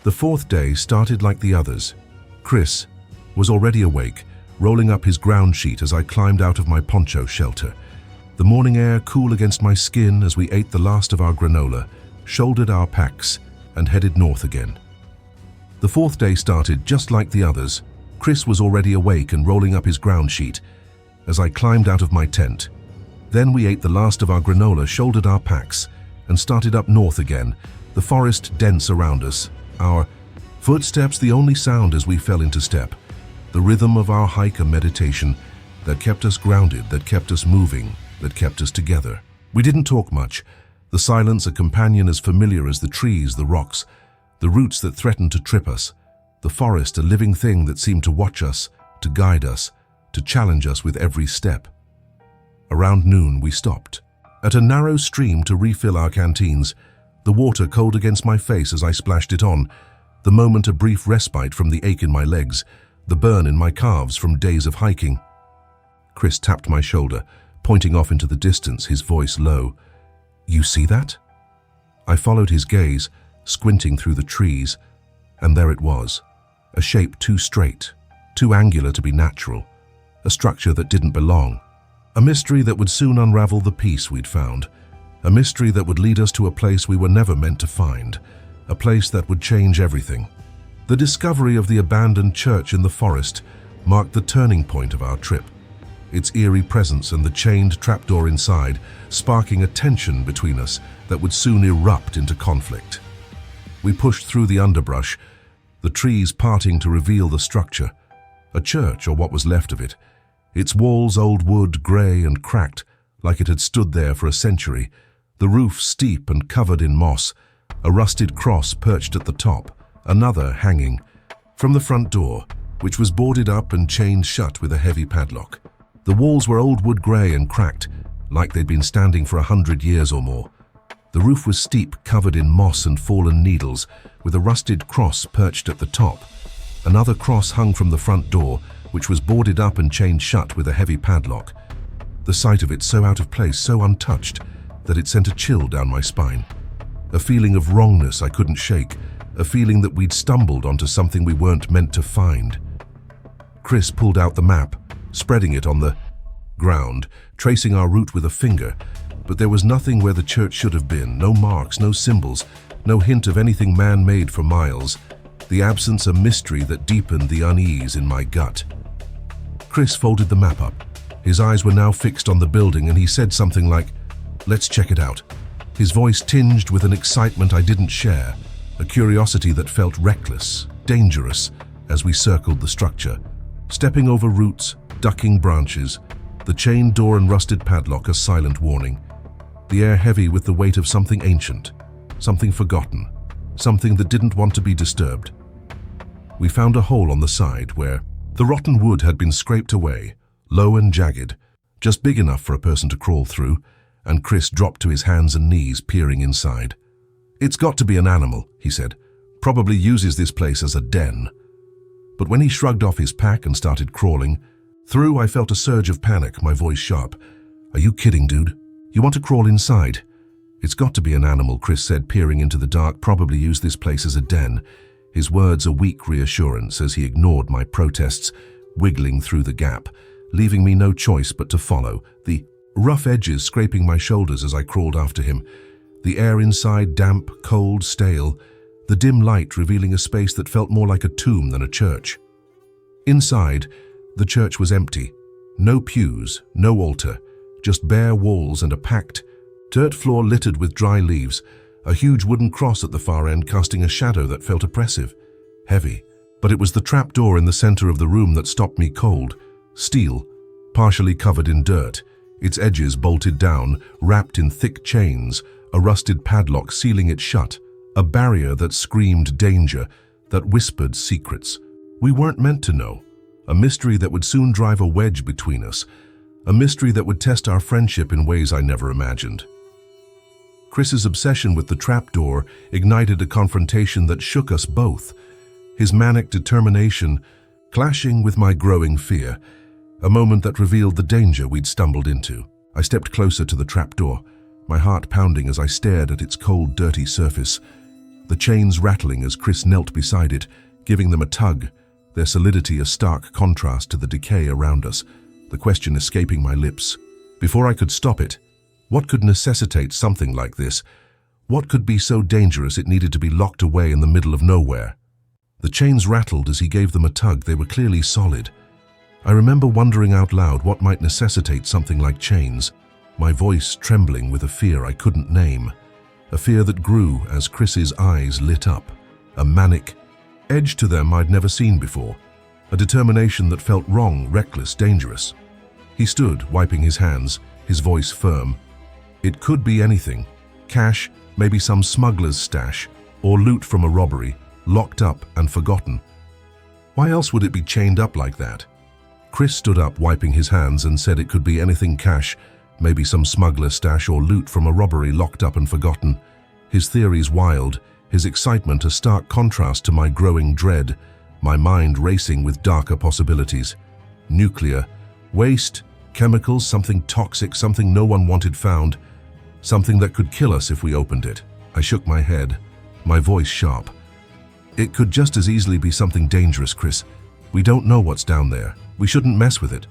The fourth day started like the others. Chris was already awake, rolling up his ground sheet as I climbed out of my poncho shelter. The morning air cool against my skin as we ate the last of our granola, shouldered our packs, and headed north again. The fourth day started just like the others. Chris was already awake and rolling up his ground sheet as I climbed out of my tent. Then we ate the last of our granola, shouldered our packs, and started up north again, the forest dense around us, our footsteps the only sound as we fell into step, the rhythm of our hike a meditation that kept us grounded, that kept us moving, that kept us together. We didn't talk much, the silence a companion as familiar as the trees, the rocks, the roots that threatened to trip us, the forest a living thing that seemed to watch us, to guide us, to challenge us with every step. Around noon we stopped, at a narrow stream to refill our canteens, the water cold against my face as I splashed it on, the moment a brief respite from the ache in my legs, the burn in my calves from days of hiking. Chris tapped my shoulder, pointing off into the distance, his voice low. "You see that?" I followed his gaze, squinting through the trees, and there it was, a shape too straight, too angular to be natural, a structure that didn't belong, a mystery that would soon unravel the peace we'd found, a mystery that would lead us to a place we were never meant to find, a place that would change everything. The discovery of the abandoned church in the forest marked the turning point of our trip, its eerie presence and the chained trapdoor inside sparking a tension between us that would soon erupt into conflict. We pushed through the underbrush, the trees parting to reveal the structure, a church or what was left of it, its walls old wood, grey and cracked like it had stood there for a century, the roof steep and covered in moss, a rusted cross perched at the top, another hanging from the front door, which was boarded up and chained shut with a heavy padlock. The walls were old wood grey and cracked, like they'd been standing for 100 years or more. The roof was steep, covered in moss and fallen needles, with a rusted cross perched at the top. Another cross hung from the front door, which was boarded up and chained shut with a heavy padlock. The sight of it so out of place, so untouched, that it sent a chill down my spine. A feeling of wrongness I couldn't shake, a feeling that we'd stumbled onto something we weren't meant to find. Chris pulled out the map, spreading it on the ground, tracing our route with a finger, but there was nothing where the church should have been, no marks, no symbols, no hint of anything man-made for miles, the absence a mystery that deepened the unease in my gut. Chris folded the map up. His eyes were now fixed on the building and he said something like, "Let's check it out." His voice tinged with an excitement I didn't share, a curiosity that felt reckless, dangerous, as we circled the structure, stepping over roots, ducking branches, the chained door and rusted padlock a silent warning, the air heavy with the weight of something ancient, something forgotten, something that didn't want to be disturbed. We found a hole on the side where the rotten wood had been scraped away, low and jagged, just big enough for a person to crawl through, and Chris dropped to his hands and knees, peering inside. "It's got to be an animal," he said. "Probably uses this place as a den." But when he shrugged off his pack and started crawling through, I felt a surge of panic, my voice sharp. "Are you kidding, dude? You want to crawl inside?" "It's got to be an animal," Chris said, peering into the dark. "Probably use this place as a den." His words a weak reassurance as he ignored my protests, wiggling through the gap, leaving me no choice but to follow, the rough edges scraping my shoulders as I crawled after him, the air inside damp, cold, stale, the dim light revealing a space that felt more like a tomb than a church. Inside, the church was empty. No pews, no altar, just bare walls and a packed, dirt floor littered with dry leaves, a huge wooden cross at the far end casting a shadow that felt oppressive, heavy. But it was the trapdoor in the center of the room that stopped me cold, steel, partially covered in dirt, its edges bolted down, wrapped in thick chains, a rusted padlock sealing it shut, a barrier that screamed danger, that whispered secrets. We weren't meant to know, a mystery that would soon drive a wedge between us, a mystery that would test our friendship in ways I never imagined. Chris's obsession with the trapdoor ignited a confrontation that shook us both, his manic determination clashing with my growing fear, a moment that revealed the danger we'd stumbled into. I stepped closer to the trapdoor, my heart pounding as I stared at its cold, dirty surface, the chains rattling as Chris knelt beside it, giving them a tug, their solidity a stark contrast to the decay around us, the question escaping my lips. Before I could stop it, what could necessitate something like this? What could be so dangerous it needed to be locked away in the middle of nowhere? The chains rattled as he gave them a tug. They were clearly solid. I remember wondering out loud what might necessitate something like chains, my voice trembling with a fear I couldn't name, a fear that grew as Chris's eyes lit up, a manic edge to them I'd never seen before, a determination that felt wrong, reckless, dangerous. He stood, wiping his hands, his voice firm. It could be anything. Cash, maybe some smuggler's stash, or loot from a robbery, locked up and forgotten. Why else would it be chained up like that? Chris stood up, wiping his hands, and said it could be anything. Cash, maybe some smuggler's stash or loot from a robbery locked up and forgotten. His theories wild, his excitement a stark contrast to my growing dread, my mind racing with darker possibilities. Nuclear, waste, Chemicals, something toxic, something no one wanted found, something that could kill us if we opened it. I shook my head, my voice sharp. It could just as easily be something dangerous, Chris. We don't know what's down there. We shouldn't mess with it.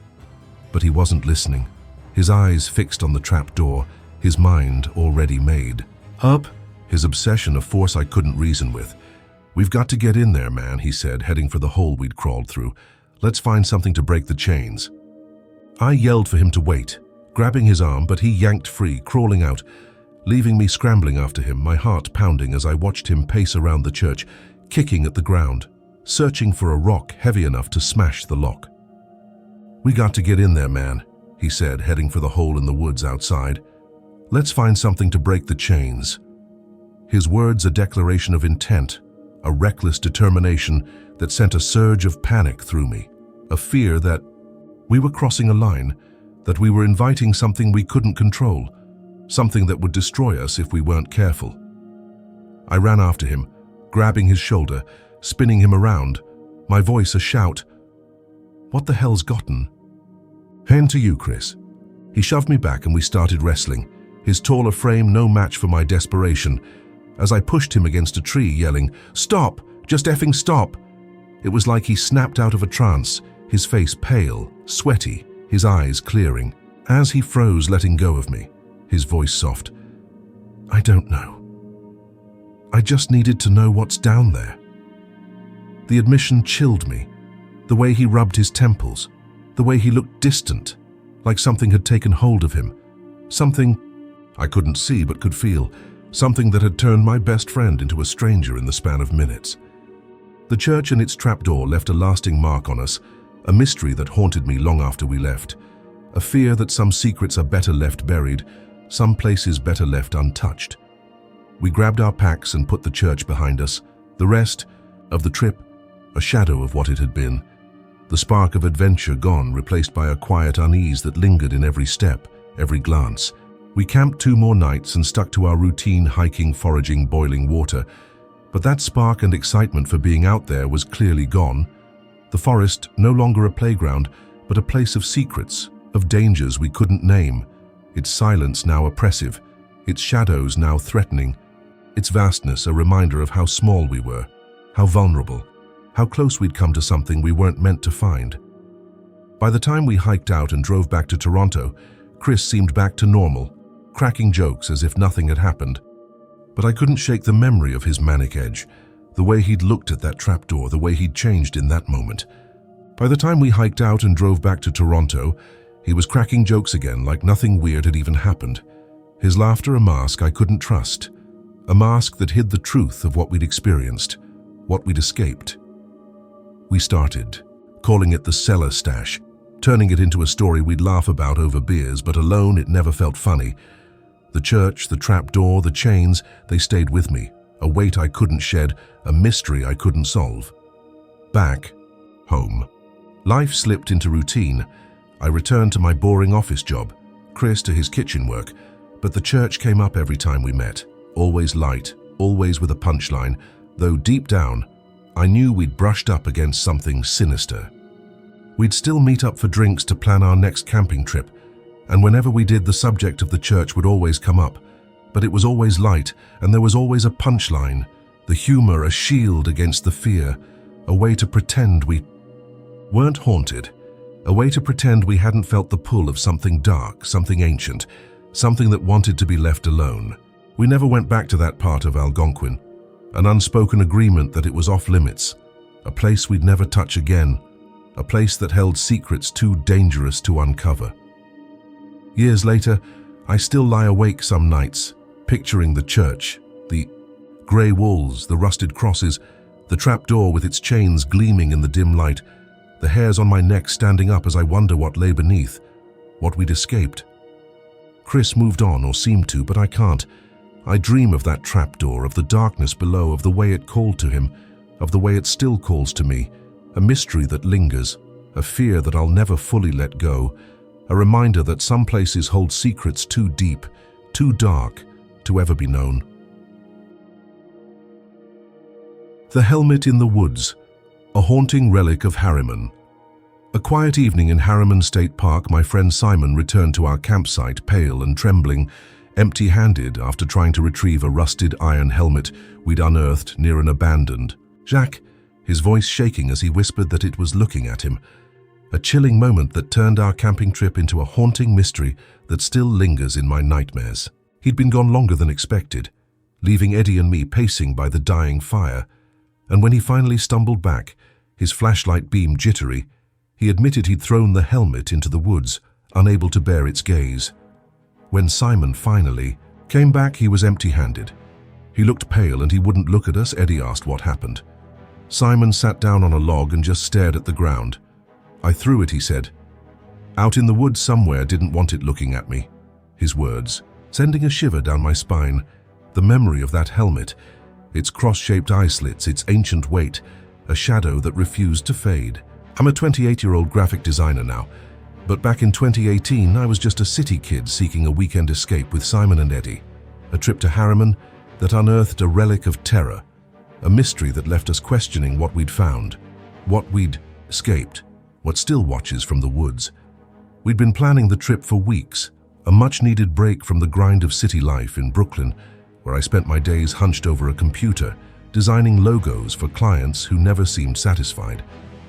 But he wasn't listening. His eyes fixed on the trap door, his mind already made. Up, his obsession a force I couldn't reason with. We've got to get in there, man, he said, heading for the hole we'd crawled through. Let's find something to break the chains. I yelled for him to wait, grabbing his arm, but he yanked free, crawling out, leaving me scrambling after him, my heart pounding as I watched him pace around the church, kicking at the ground, searching for a rock heavy enough to smash the lock. We got to get in there, man, he said, heading for the hole in the woods outside. Let's find something to break the chains. His words a declaration of intent, a reckless determination that sent a surge of panic through me, a fear that we were crossing a line, that we were inviting something we couldn't control, something that would destroy us if we weren't careful. I ran after him, grabbing his shoulder, spinning him around, my voice a shout. What the hell's gotten? Hand to you, Chris. He shoved me back and we started wrestling, his taller frame no match for my desperation, as I pushed him against a tree, yelling, "Stop! Just effing stop!" It was like he snapped out of a trance, his face pale, sweaty, his eyes clearing. As he froze, letting go of me, his voice soft. I don't know. I just needed to know what's down there. The admission chilled me. The way he rubbed his temples, the way he looked distant, like something had taken hold of him. Something I couldn't see but could feel, something that had turned my best friend into a stranger in the span of minutes. The church and its trapdoor left a lasting mark on us, a mystery that haunted me long after we left, a fear that some secrets are better left buried, some places better left untouched. We grabbed our packs and put the church behind us, the rest of the trip a shadow of what it had been, the spark of adventure gone, replaced by a quiet unease that lingered in every step, every glance. We camped 2 more nights and stuck to our routine hiking, foraging, boiling water, but that spark and excitement for being out there was clearly gone. The forest, no longer a playground, but a place of secrets, of dangers we couldn't name, its silence now oppressive, its shadows now threatening, its vastness a reminder of how small we were, how vulnerable, how close we'd come to something we weren't meant to find. By the time we hiked out and drove back to Toronto, Chris seemed back to normal, cracking jokes as if nothing had happened. But I couldn't shake the memory of his manic edge, the way he'd looked at that trapdoor, the way he'd changed in that moment. By the time we hiked out and drove back to Toronto, he was cracking jokes again like nothing weird had even happened. His laughter a mask I couldn't trust, a mask that hid the truth of what we'd experienced, what we'd escaped. We started, calling it the cellar stash, turning it into a story we'd laugh about over beers, but alone it never felt funny. The church, the trapdoor, the chains, they stayed with me, a weight I couldn't shed, a mystery I couldn't solve. Back home. Life slipped into routine. I returned to my boring office job, Chris to his kitchen work, but the church came up every time we met, always light, always with a punchline, though deep down, I knew we'd brushed up against something sinister. We'd still meet up for drinks to plan our next camping trip, and whenever we did, the subject of the church would always come up, but it was always light, and there was always a punchline, the humor a shield against the fear, a way to pretend we weren't haunted, a way to pretend we hadn't felt the pull of something dark, something ancient, something that wanted to be left alone. We never went back to that part of Algonquin, an unspoken agreement that it was off limits, a place we'd never touch again, a place that held secrets too dangerous to uncover. Years later, I still lie awake some nights, picturing the church, the grey walls, the rusted crosses, the trapdoor with its chains gleaming in the dim light, the hairs on my neck standing up as I wonder what lay beneath, what we'd escaped. Chris moved on, or seemed to, but I can't. I dream of that trapdoor, of the darkness below, of the way it called to him, of the way it still calls to me, a mystery that lingers, a fear that I'll never fully let go, a reminder that some places hold secrets too deep, too dark, to ever be known. The helmet in the woods, a haunting relic of Harriman. A quiet evening in Harriman State Park, my friend Simon returned to our campsite, pale and trembling, empty-handed after trying to retrieve a rusted iron helmet we'd unearthed near an abandoned shack, his voice shaking as he whispered that it was looking at him. A chilling moment that turned our camping trip into a haunting mystery that still lingers in my nightmares. He'd been gone longer than expected, leaving Eddie and me pacing by the dying fire, and when he finally stumbled back, his flashlight beam jittery, he admitted he'd thrown the helmet into the woods, unable to bear its gaze. When Simon finally came back, he was empty-handed. He looked pale and he wouldn't look at us. Eddie asked what happened. Simon sat down on a log and just stared at the ground. "I threw it," he said. "Out in the woods somewhere, didn't want it looking at me." His words, sending a shiver down my spine. The memory of that helmet, its cross-shaped eye slits, its ancient weight, a shadow that refused to fade. I'm a 28-year-old graphic designer now, but back in 2018, I was just a city kid seeking a weekend escape with Simon and Eddie. A trip to Harriman that unearthed a relic of terror, a mystery that left us questioning what we'd found, what we'd escaped, what still watches from the woods. We'd been planning the trip for weeks, a much-needed break from the grind of city life in Brooklyn, where I spent my days hunched over a computer, designing logos for clients who never seemed satisfied,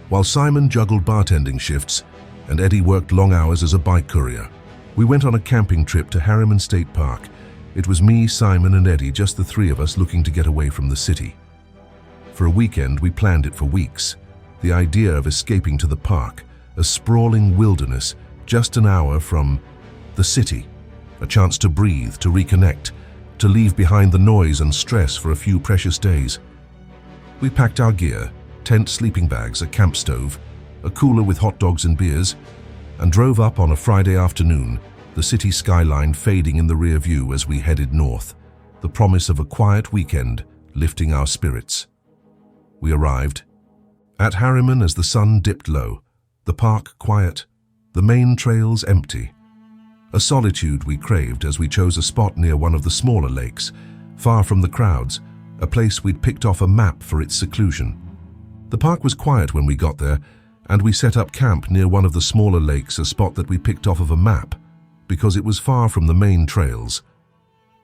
while Simon juggled bartending shifts and Eddie worked long hours as a bike courier. We went on a camping trip to Harriman State Park. It was me, Simon, and Eddie, just the three of us looking to get away from the city. For a weekend, we planned it for weeks. The idea of escaping to the park, a sprawling wilderness, just an hour from the city. A chance to breathe, to reconnect, to leave behind the noise and stress for a few precious days. We packed our gear, tent, sleeping bags, a camp stove, a cooler with hot dogs and beers, and drove up on a Friday afternoon, the city skyline fading in the rear view as we headed north, the promise of a quiet weekend lifting our spirits. We arrived at Harriman as the sun dipped low, the park quiet, the main trails empty. A solitude we craved as we chose a spot near one of the smaller lakes, far from the crowds, a place we'd picked off a map for its seclusion. The park was quiet when we got there, and we set up camp near one of the smaller lakes, a spot that we picked off of a map, because it was far from the main trails.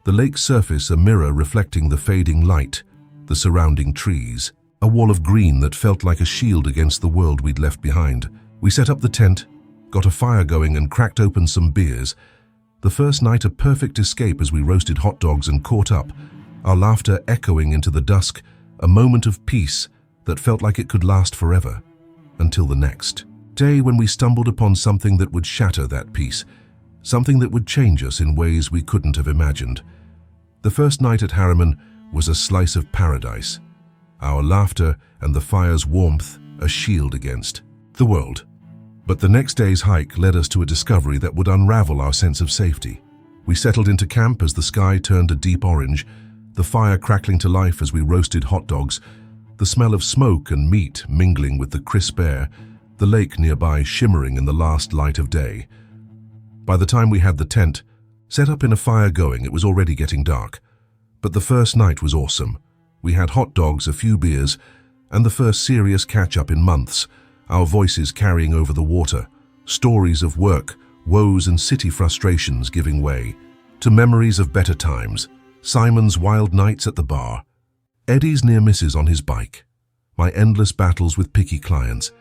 The lake's surface a mirror reflecting the fading light, the surrounding trees, a wall of green that felt like a shield against the world we'd left behind. We set up the tent, got a fire going and cracked open some beers. The first night a perfect escape as we roasted hot dogs and caught up, our laughter echoing into the dusk, a moment of peace that felt like it could last forever, until the next day when we stumbled upon something that would shatter that peace, something that would change us in ways we couldn't have imagined. The first night at Harriman was a slice of paradise, our laughter and the fire's warmth a shield against the world. But the next day's hike led us to a discovery that would unravel our sense of safety. We settled into camp as the sky turned a deep orange, the fire crackling to life as we roasted hot dogs, the smell of smoke and meat mingling with the crisp air, the lake nearby shimmering in the last light of day. By the time we had the tent set up in a fire going, it was already getting dark. But the first night was awesome. We had hot dogs, a few beers, and the first serious catch-up in months, our voices carrying over the water, stories of work, woes and city frustrations giving way to memories of better times, Simon's wild nights at the bar, Eddie's near misses on his bike, my endless battles with picky clients,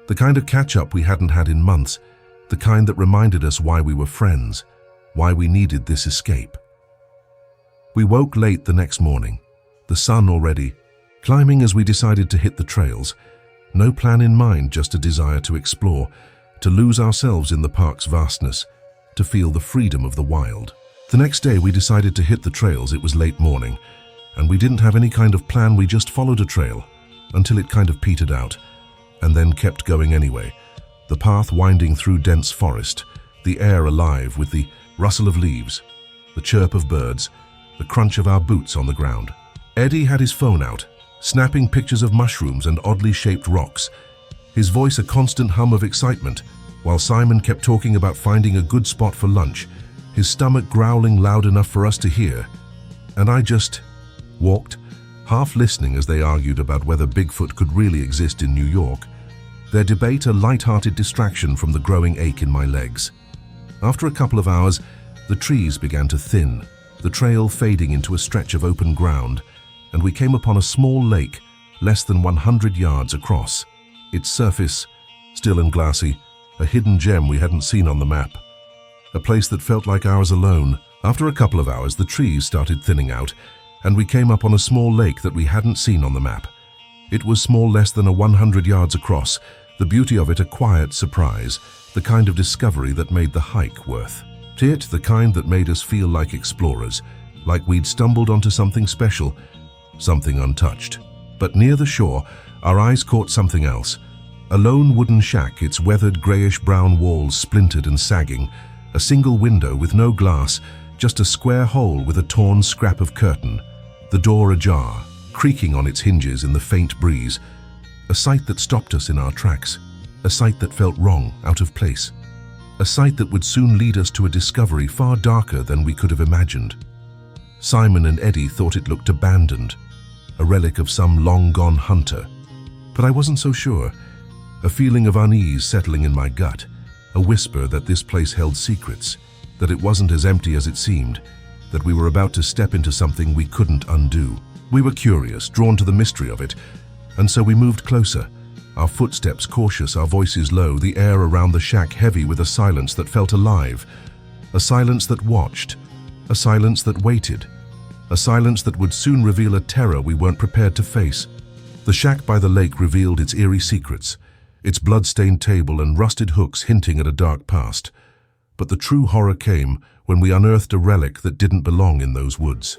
the kind of catch-up we hadn't had in months, the kind that reminded us why we were friends, why we needed this escape. We woke late the next morning, the sun already climbing as we decided to hit the trails. No plan in mind, just a desire to explore, to lose ourselves in the park's vastness, to feel the freedom of the wild. The next day we decided to hit the trails. It was late morning, and we didn't have any kind of plan. We just followed a trail until it kind of petered out, and then kept going anyway. The path winding through dense forest, the air alive with the rustle of leaves, the chirp of birds, the crunch of our boots on the ground. Eddie had his phone out, snapping pictures of mushrooms and oddly shaped rocks, his voice a constant hum of excitement, while Simon kept talking about finding a good spot for lunch, his stomach growling loud enough for us to hear. And I just walked, half listening as they argued about whether Bigfoot could really exist in New York. their debate a light-hearted distraction from the growing ache in my legs. After a couple of hours, the trees began to thin, the trail fading into a stretch of open ground, and we came upon a small lake less than 100 yards across. Its surface, still and glassy, a hidden gem we hadn't seen on the map. A place that felt like ours alone. After a couple of hours, the trees started thinning out, and we came up on a small lake that we hadn't seen on the map. It was small, less than 100 yards across, the beauty of it a quiet surprise, the kind of discovery that made the hike worth it, the kind that made us feel like explorers, like we'd stumbled onto something special, something untouched. But near the shore, our eyes caught something else. A lone wooden shack, its weathered grayish-brown walls splintered and sagging, a single window with no glass, just a square hole with a torn scrap of curtain, the door ajar, creaking on its hinges in the faint breeze. A sight that stopped us in our tracks, a sight that felt wrong, out of place. A sight that would soon lead us to a discovery far darker than we could have imagined. Simon and Eddie thought it looked abandoned, a relic of some long-gone hunter. But I wasn't so sure. A feeling of unease settling in my gut, a whisper that this place held secrets, that it wasn't as empty as it seemed, that we were about to step into something we couldn't undo. We were curious, drawn to the mystery of it, and so we moved closer, our footsteps cautious, our voices low, the air around the shack heavy with a silence that felt alive, a silence that watched, a silence that waited, a silence that would soon reveal a terror we weren't prepared to face. The shack by the lake revealed its eerie secrets, its blood-stained table and rusted hooks hinting at a dark past. But the true horror came when we unearthed a relic that didn't belong in those woods.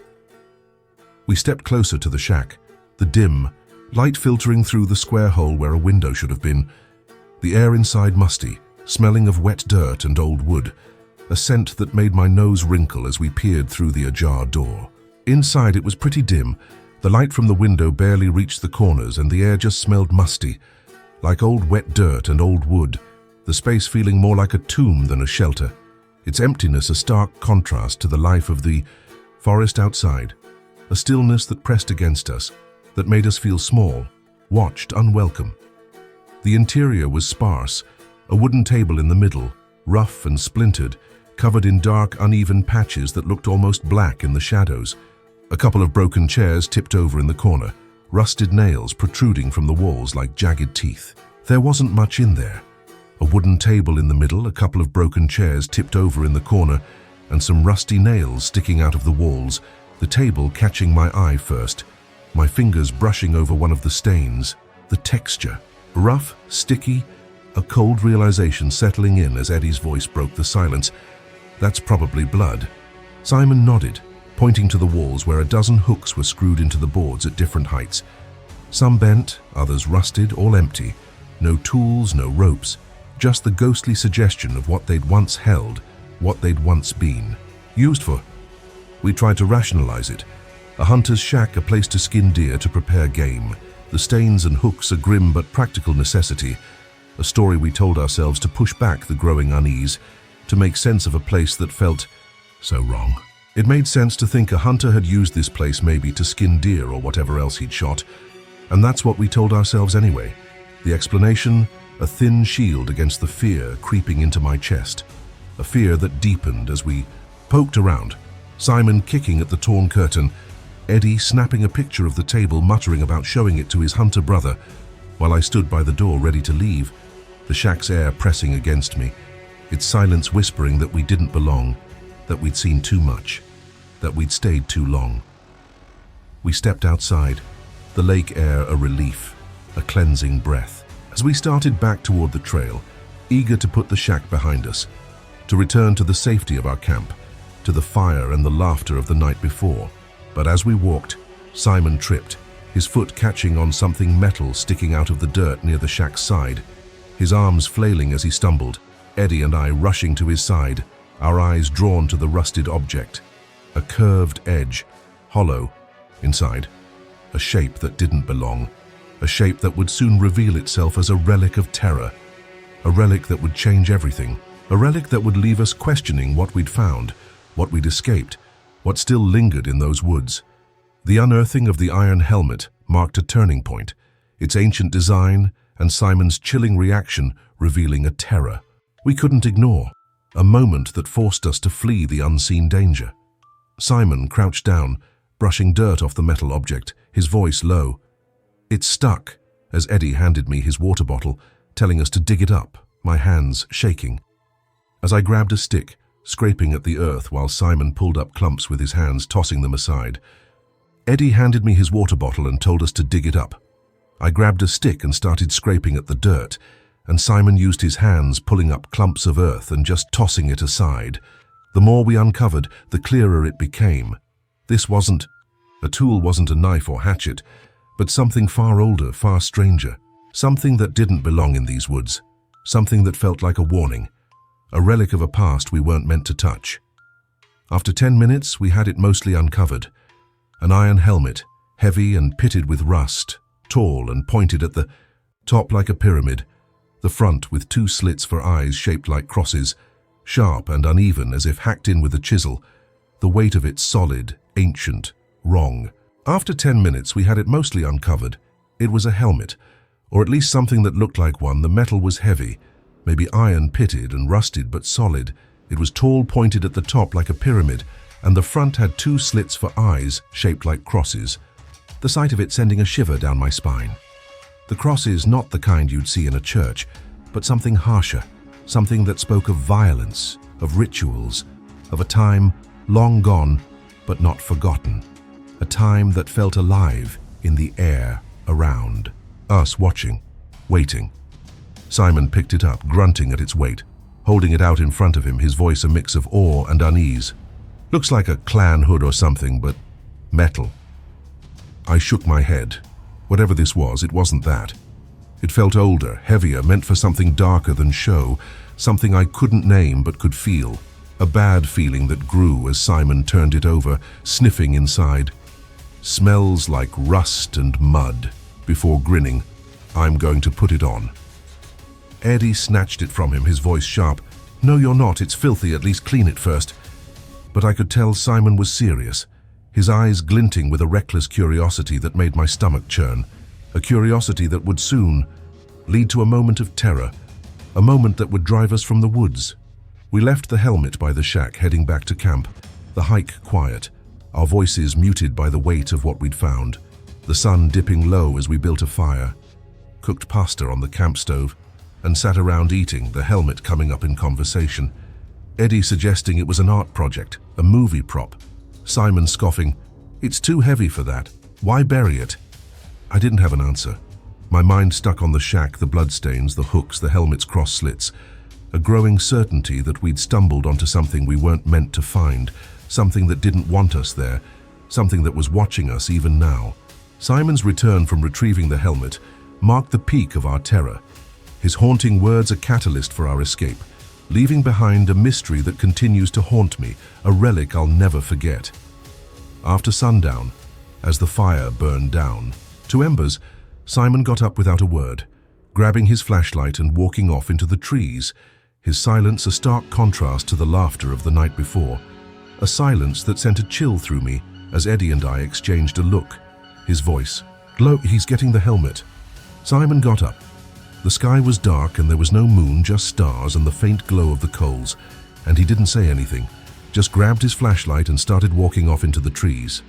We stepped closer to the shack, the dim light filtering through the square hole where a window should have been, the air inside musty, smelling of wet dirt and old wood, a scent that made my nose wrinkle as we peered through the ajar door. Inside it was pretty dim, the light from the window barely reached the corners and the air just smelled musty, like old wet dirt and old wood, the space feeling more like a tomb than a shelter, its emptiness a stark contrast to the life of the forest outside, a stillness that pressed against us, that made us feel small, watched, unwelcome. The interior was sparse, a wooden table in the middle, rough and splintered, covered in dark, uneven patches that looked almost black in the shadows. A couple of broken chairs tipped over in the corner, rusted nails protruding from the walls like jagged teeth. There wasn't much in there. A wooden table in the middle, a couple of broken chairs tipped over in the corner, and some rusty nails sticking out of the walls, the table catching my eye first, my fingers brushing over one of the stains. The texture, rough, sticky, a cold realization settling in as Eddie's voice broke the silence. That's probably blood. Simon nodded, pointing to the walls where a dozen hooks were screwed into the boards at different heights. Some bent, others rusted, all empty. No tools, no ropes, just the ghostly suggestion of what they'd once held, what they'd once been. Used for? We tried to rationalize it. A hunter's shack, a place to skin deer to prepare game. The stains and hooks a grim but practical necessity. A story we told ourselves to push back the growing unease, to make sense of a place that felt so wrong. It made sense to think a hunter had used this place maybe to skin deer or whatever else he'd shot, and that's what we told ourselves anyway. The explanation, a thin shield against the fear creeping into my chest, a fear that deepened as we poked around, Simon kicking at the torn curtain, Eddie snapping a picture of the table, muttering about showing it to his hunter brother, while I stood by the door ready to leave, the shack's air pressing against me, its silence whispering that we didn't belong, that we'd seen too much, that we'd stayed too long. We stepped outside, the lake air a relief, a cleansing breath. As we started back toward the trail, eager to put the shack behind us, to return to the safety of our camp, to the fire and the laughter of the night before. But as we walked, Simon tripped, his foot catching on something metal sticking out of the dirt near the shack's side, his arms flailing as he stumbled, Eddie and I rushing to his side, our eyes drawn to the rusted object. A curved edge, hollow, inside. A shape that didn't belong. A shape that would soon reveal itself as a relic of terror. A relic that would change everything. A relic that would leave us questioning what we'd found, what we'd escaped, what still lingered in those woods. The unearthing of the iron helmet marked a turning point, its ancient design, and Simon's chilling reaction revealing a terror we couldn't ignore, a moment that forced us to flee the unseen danger. Simon crouched down, brushing dirt off the metal object, his voice low. It stuck as Eddie handed me his water bottle, telling us to dig it up, my hands shaking. As I grabbed a stick, scraping at the earth while Simon pulled up clumps with his hands, tossing them aside. Eddie handed me his water bottle and told us to dig it up. I grabbed a stick and started scraping at the dirt, and Simon used his hands pulling up clumps of earth and just tossing it aside. The more we uncovered, the clearer it became. A tool wasn't a knife or hatchet, but something far older, far stranger. Something that didn't belong in these woods. Something that felt like a warning. A relic of a past we weren't meant to touch. After 10 minutes, we had it mostly uncovered. An iron helmet, heavy and pitted with rust, tall and pointed at the top like a pyramid, the front with 2 slits for eyes shaped like crosses, sharp and uneven as if hacked in with a chisel, the weight of it solid, ancient, wrong. After 10 minutes, we had it mostly uncovered. It was a helmet, or at least something that looked like one. The metal was heavy, maybe iron pitted and rusted but solid. It was tall, pointed at the top like a pyramid, and the front had 2 slits for eyes shaped like crosses, the sight of it sending a shiver down my spine. The crosses, not the kind you'd see in a church, but something harsher, something that spoke of violence, of rituals, of a time long gone but not forgotten, a time that felt alive in the air around us, watching, waiting. Simon picked it up, grunting at its weight, holding it out in front of him, his voice a mix of awe and unease. Looks like a clan hood or something, but metal. I shook my head. Whatever this was, it wasn't that. It felt older, heavier, meant for something darker than show, something I couldn't name but could feel. A bad feeling that grew as Simon turned it over, sniffing inside. Smells like rust and mud. Before grinning, I'm going to put it on. Eddie snatched it from him, his voice sharp. No, you're not. It's filthy. At least clean it first. But I could tell Simon was serious, his eyes glinting with a reckless curiosity that made my stomach churn, a curiosity that would soon lead to a moment of terror, a moment that would drive us from the woods. We left the helmet by the shack, heading back to camp, the hike quiet, our voices muted by the weight of what we'd found, the sun dipping low as we built a fire, cooked pasta on the camp stove, and sat around eating, the helmet coming up in conversation. Eddie suggesting it was an art project, a movie prop. Simon scoffing, "It's too heavy for that. Why bury it?" I didn't have an answer. My mind stuck on the shack, the bloodstains, the hooks, the helmet's cross slits, a growing certainty that we'd stumbled onto something we weren't meant to find, something that didn't want us there, something that was watching us even now. Simon's return from retrieving the helmet marked the peak of our terror, his haunting words a catalyst for our escape, leaving behind a mystery that continues to haunt me, a relic I'll never forget. After sundown, as the fire burned down to embers, Simon got up without a word, grabbing his flashlight and walking off into the trees, his silence a stark contrast to the laughter of the night before, a silence that sent a chill through me as Eddie and I exchanged a look. His voice, "Glow, he's getting the helmet." Simon got up. The sky was dark and there was no moon, just stars and the faint glow of the coals, and he didn't say anything, just grabbed his flashlight and started walking off into the trees.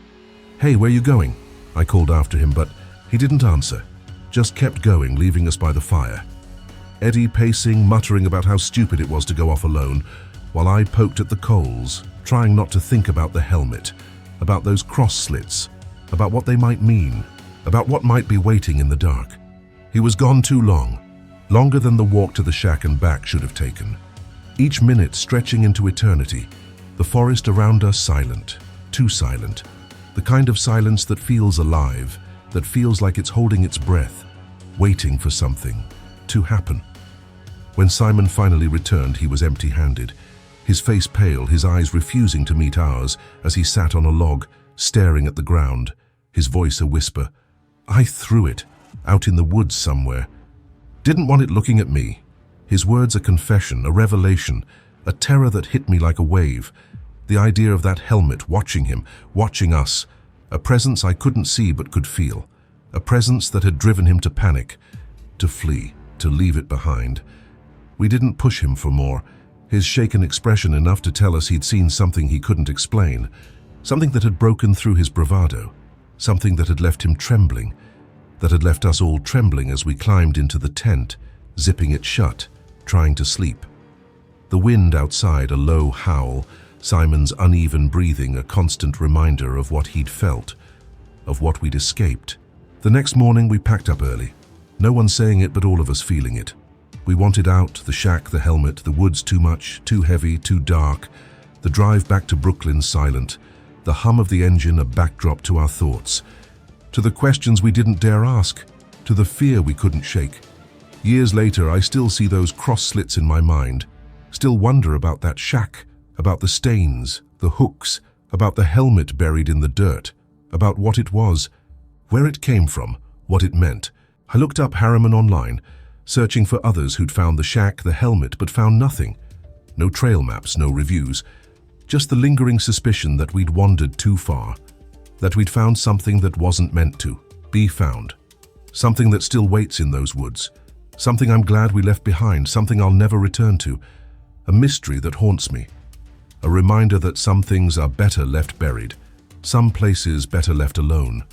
"Hey, where you going?" I called after him, but he didn't answer, just kept going, leaving us by the fire. Eddie pacing, muttering about how stupid it was to go off alone, while I poked at the coals, trying not to think about the helmet, about those cross slits, about what they might mean, about what might be waiting in the dark. He was gone too long, longer than the walk to the shack and back should have taken. Each minute stretching into eternity, the forest around us silent, too silent, the kind of silence that feels alive, that feels like it's holding its breath, waiting for something to happen. When Simon finally returned, he was empty-handed, his face pale, his eyes refusing to meet ours as he sat on a log, staring at the ground, his voice a whisper. "I threw it, out in the woods somewhere. Didn't want it looking at me." His words a confession, a revelation, a terror that hit me like a wave. The idea of that helmet watching him, watching us, a presence I couldn't see but could feel, a presence that had driven him to panic. to flee, to leave it behind. We didn't push him for more, his shaken expression enough to tell us he'd seen something he couldn't explain, something that had broken through his bravado, something that had left him trembling, that had left us all trembling as we climbed into the tent, zipping it shut, trying to sleep. The wind outside, a low howl, Simon's uneven breathing, a constant reminder of what he'd felt, of what we'd escaped. The next morning we packed up early. No one saying it, but all of us feeling it. We wanted out, the shack, the helmet, the woods too much, too heavy, too dark. The drive back to Brooklyn silent, the hum of the engine a backdrop to our thoughts, to the questions we didn't dare ask, to the fear we couldn't shake. Years later, I still see those cross slits in my mind, still wonder about that shack, about the stains, the hooks, about the helmet buried in the dirt, about what it was, where it came from, what it meant. I looked up Harriman online, searching for others who'd found the shack, the helmet, but found nothing. No trail maps, no reviews, just the lingering suspicion that we'd wandered too far, that we'd found something that wasn't meant to be found, something that still waits in those woods, something I'm glad we left behind, something I'll never return to, a mystery that haunts me, a reminder that some things are better left buried, some places better left alone.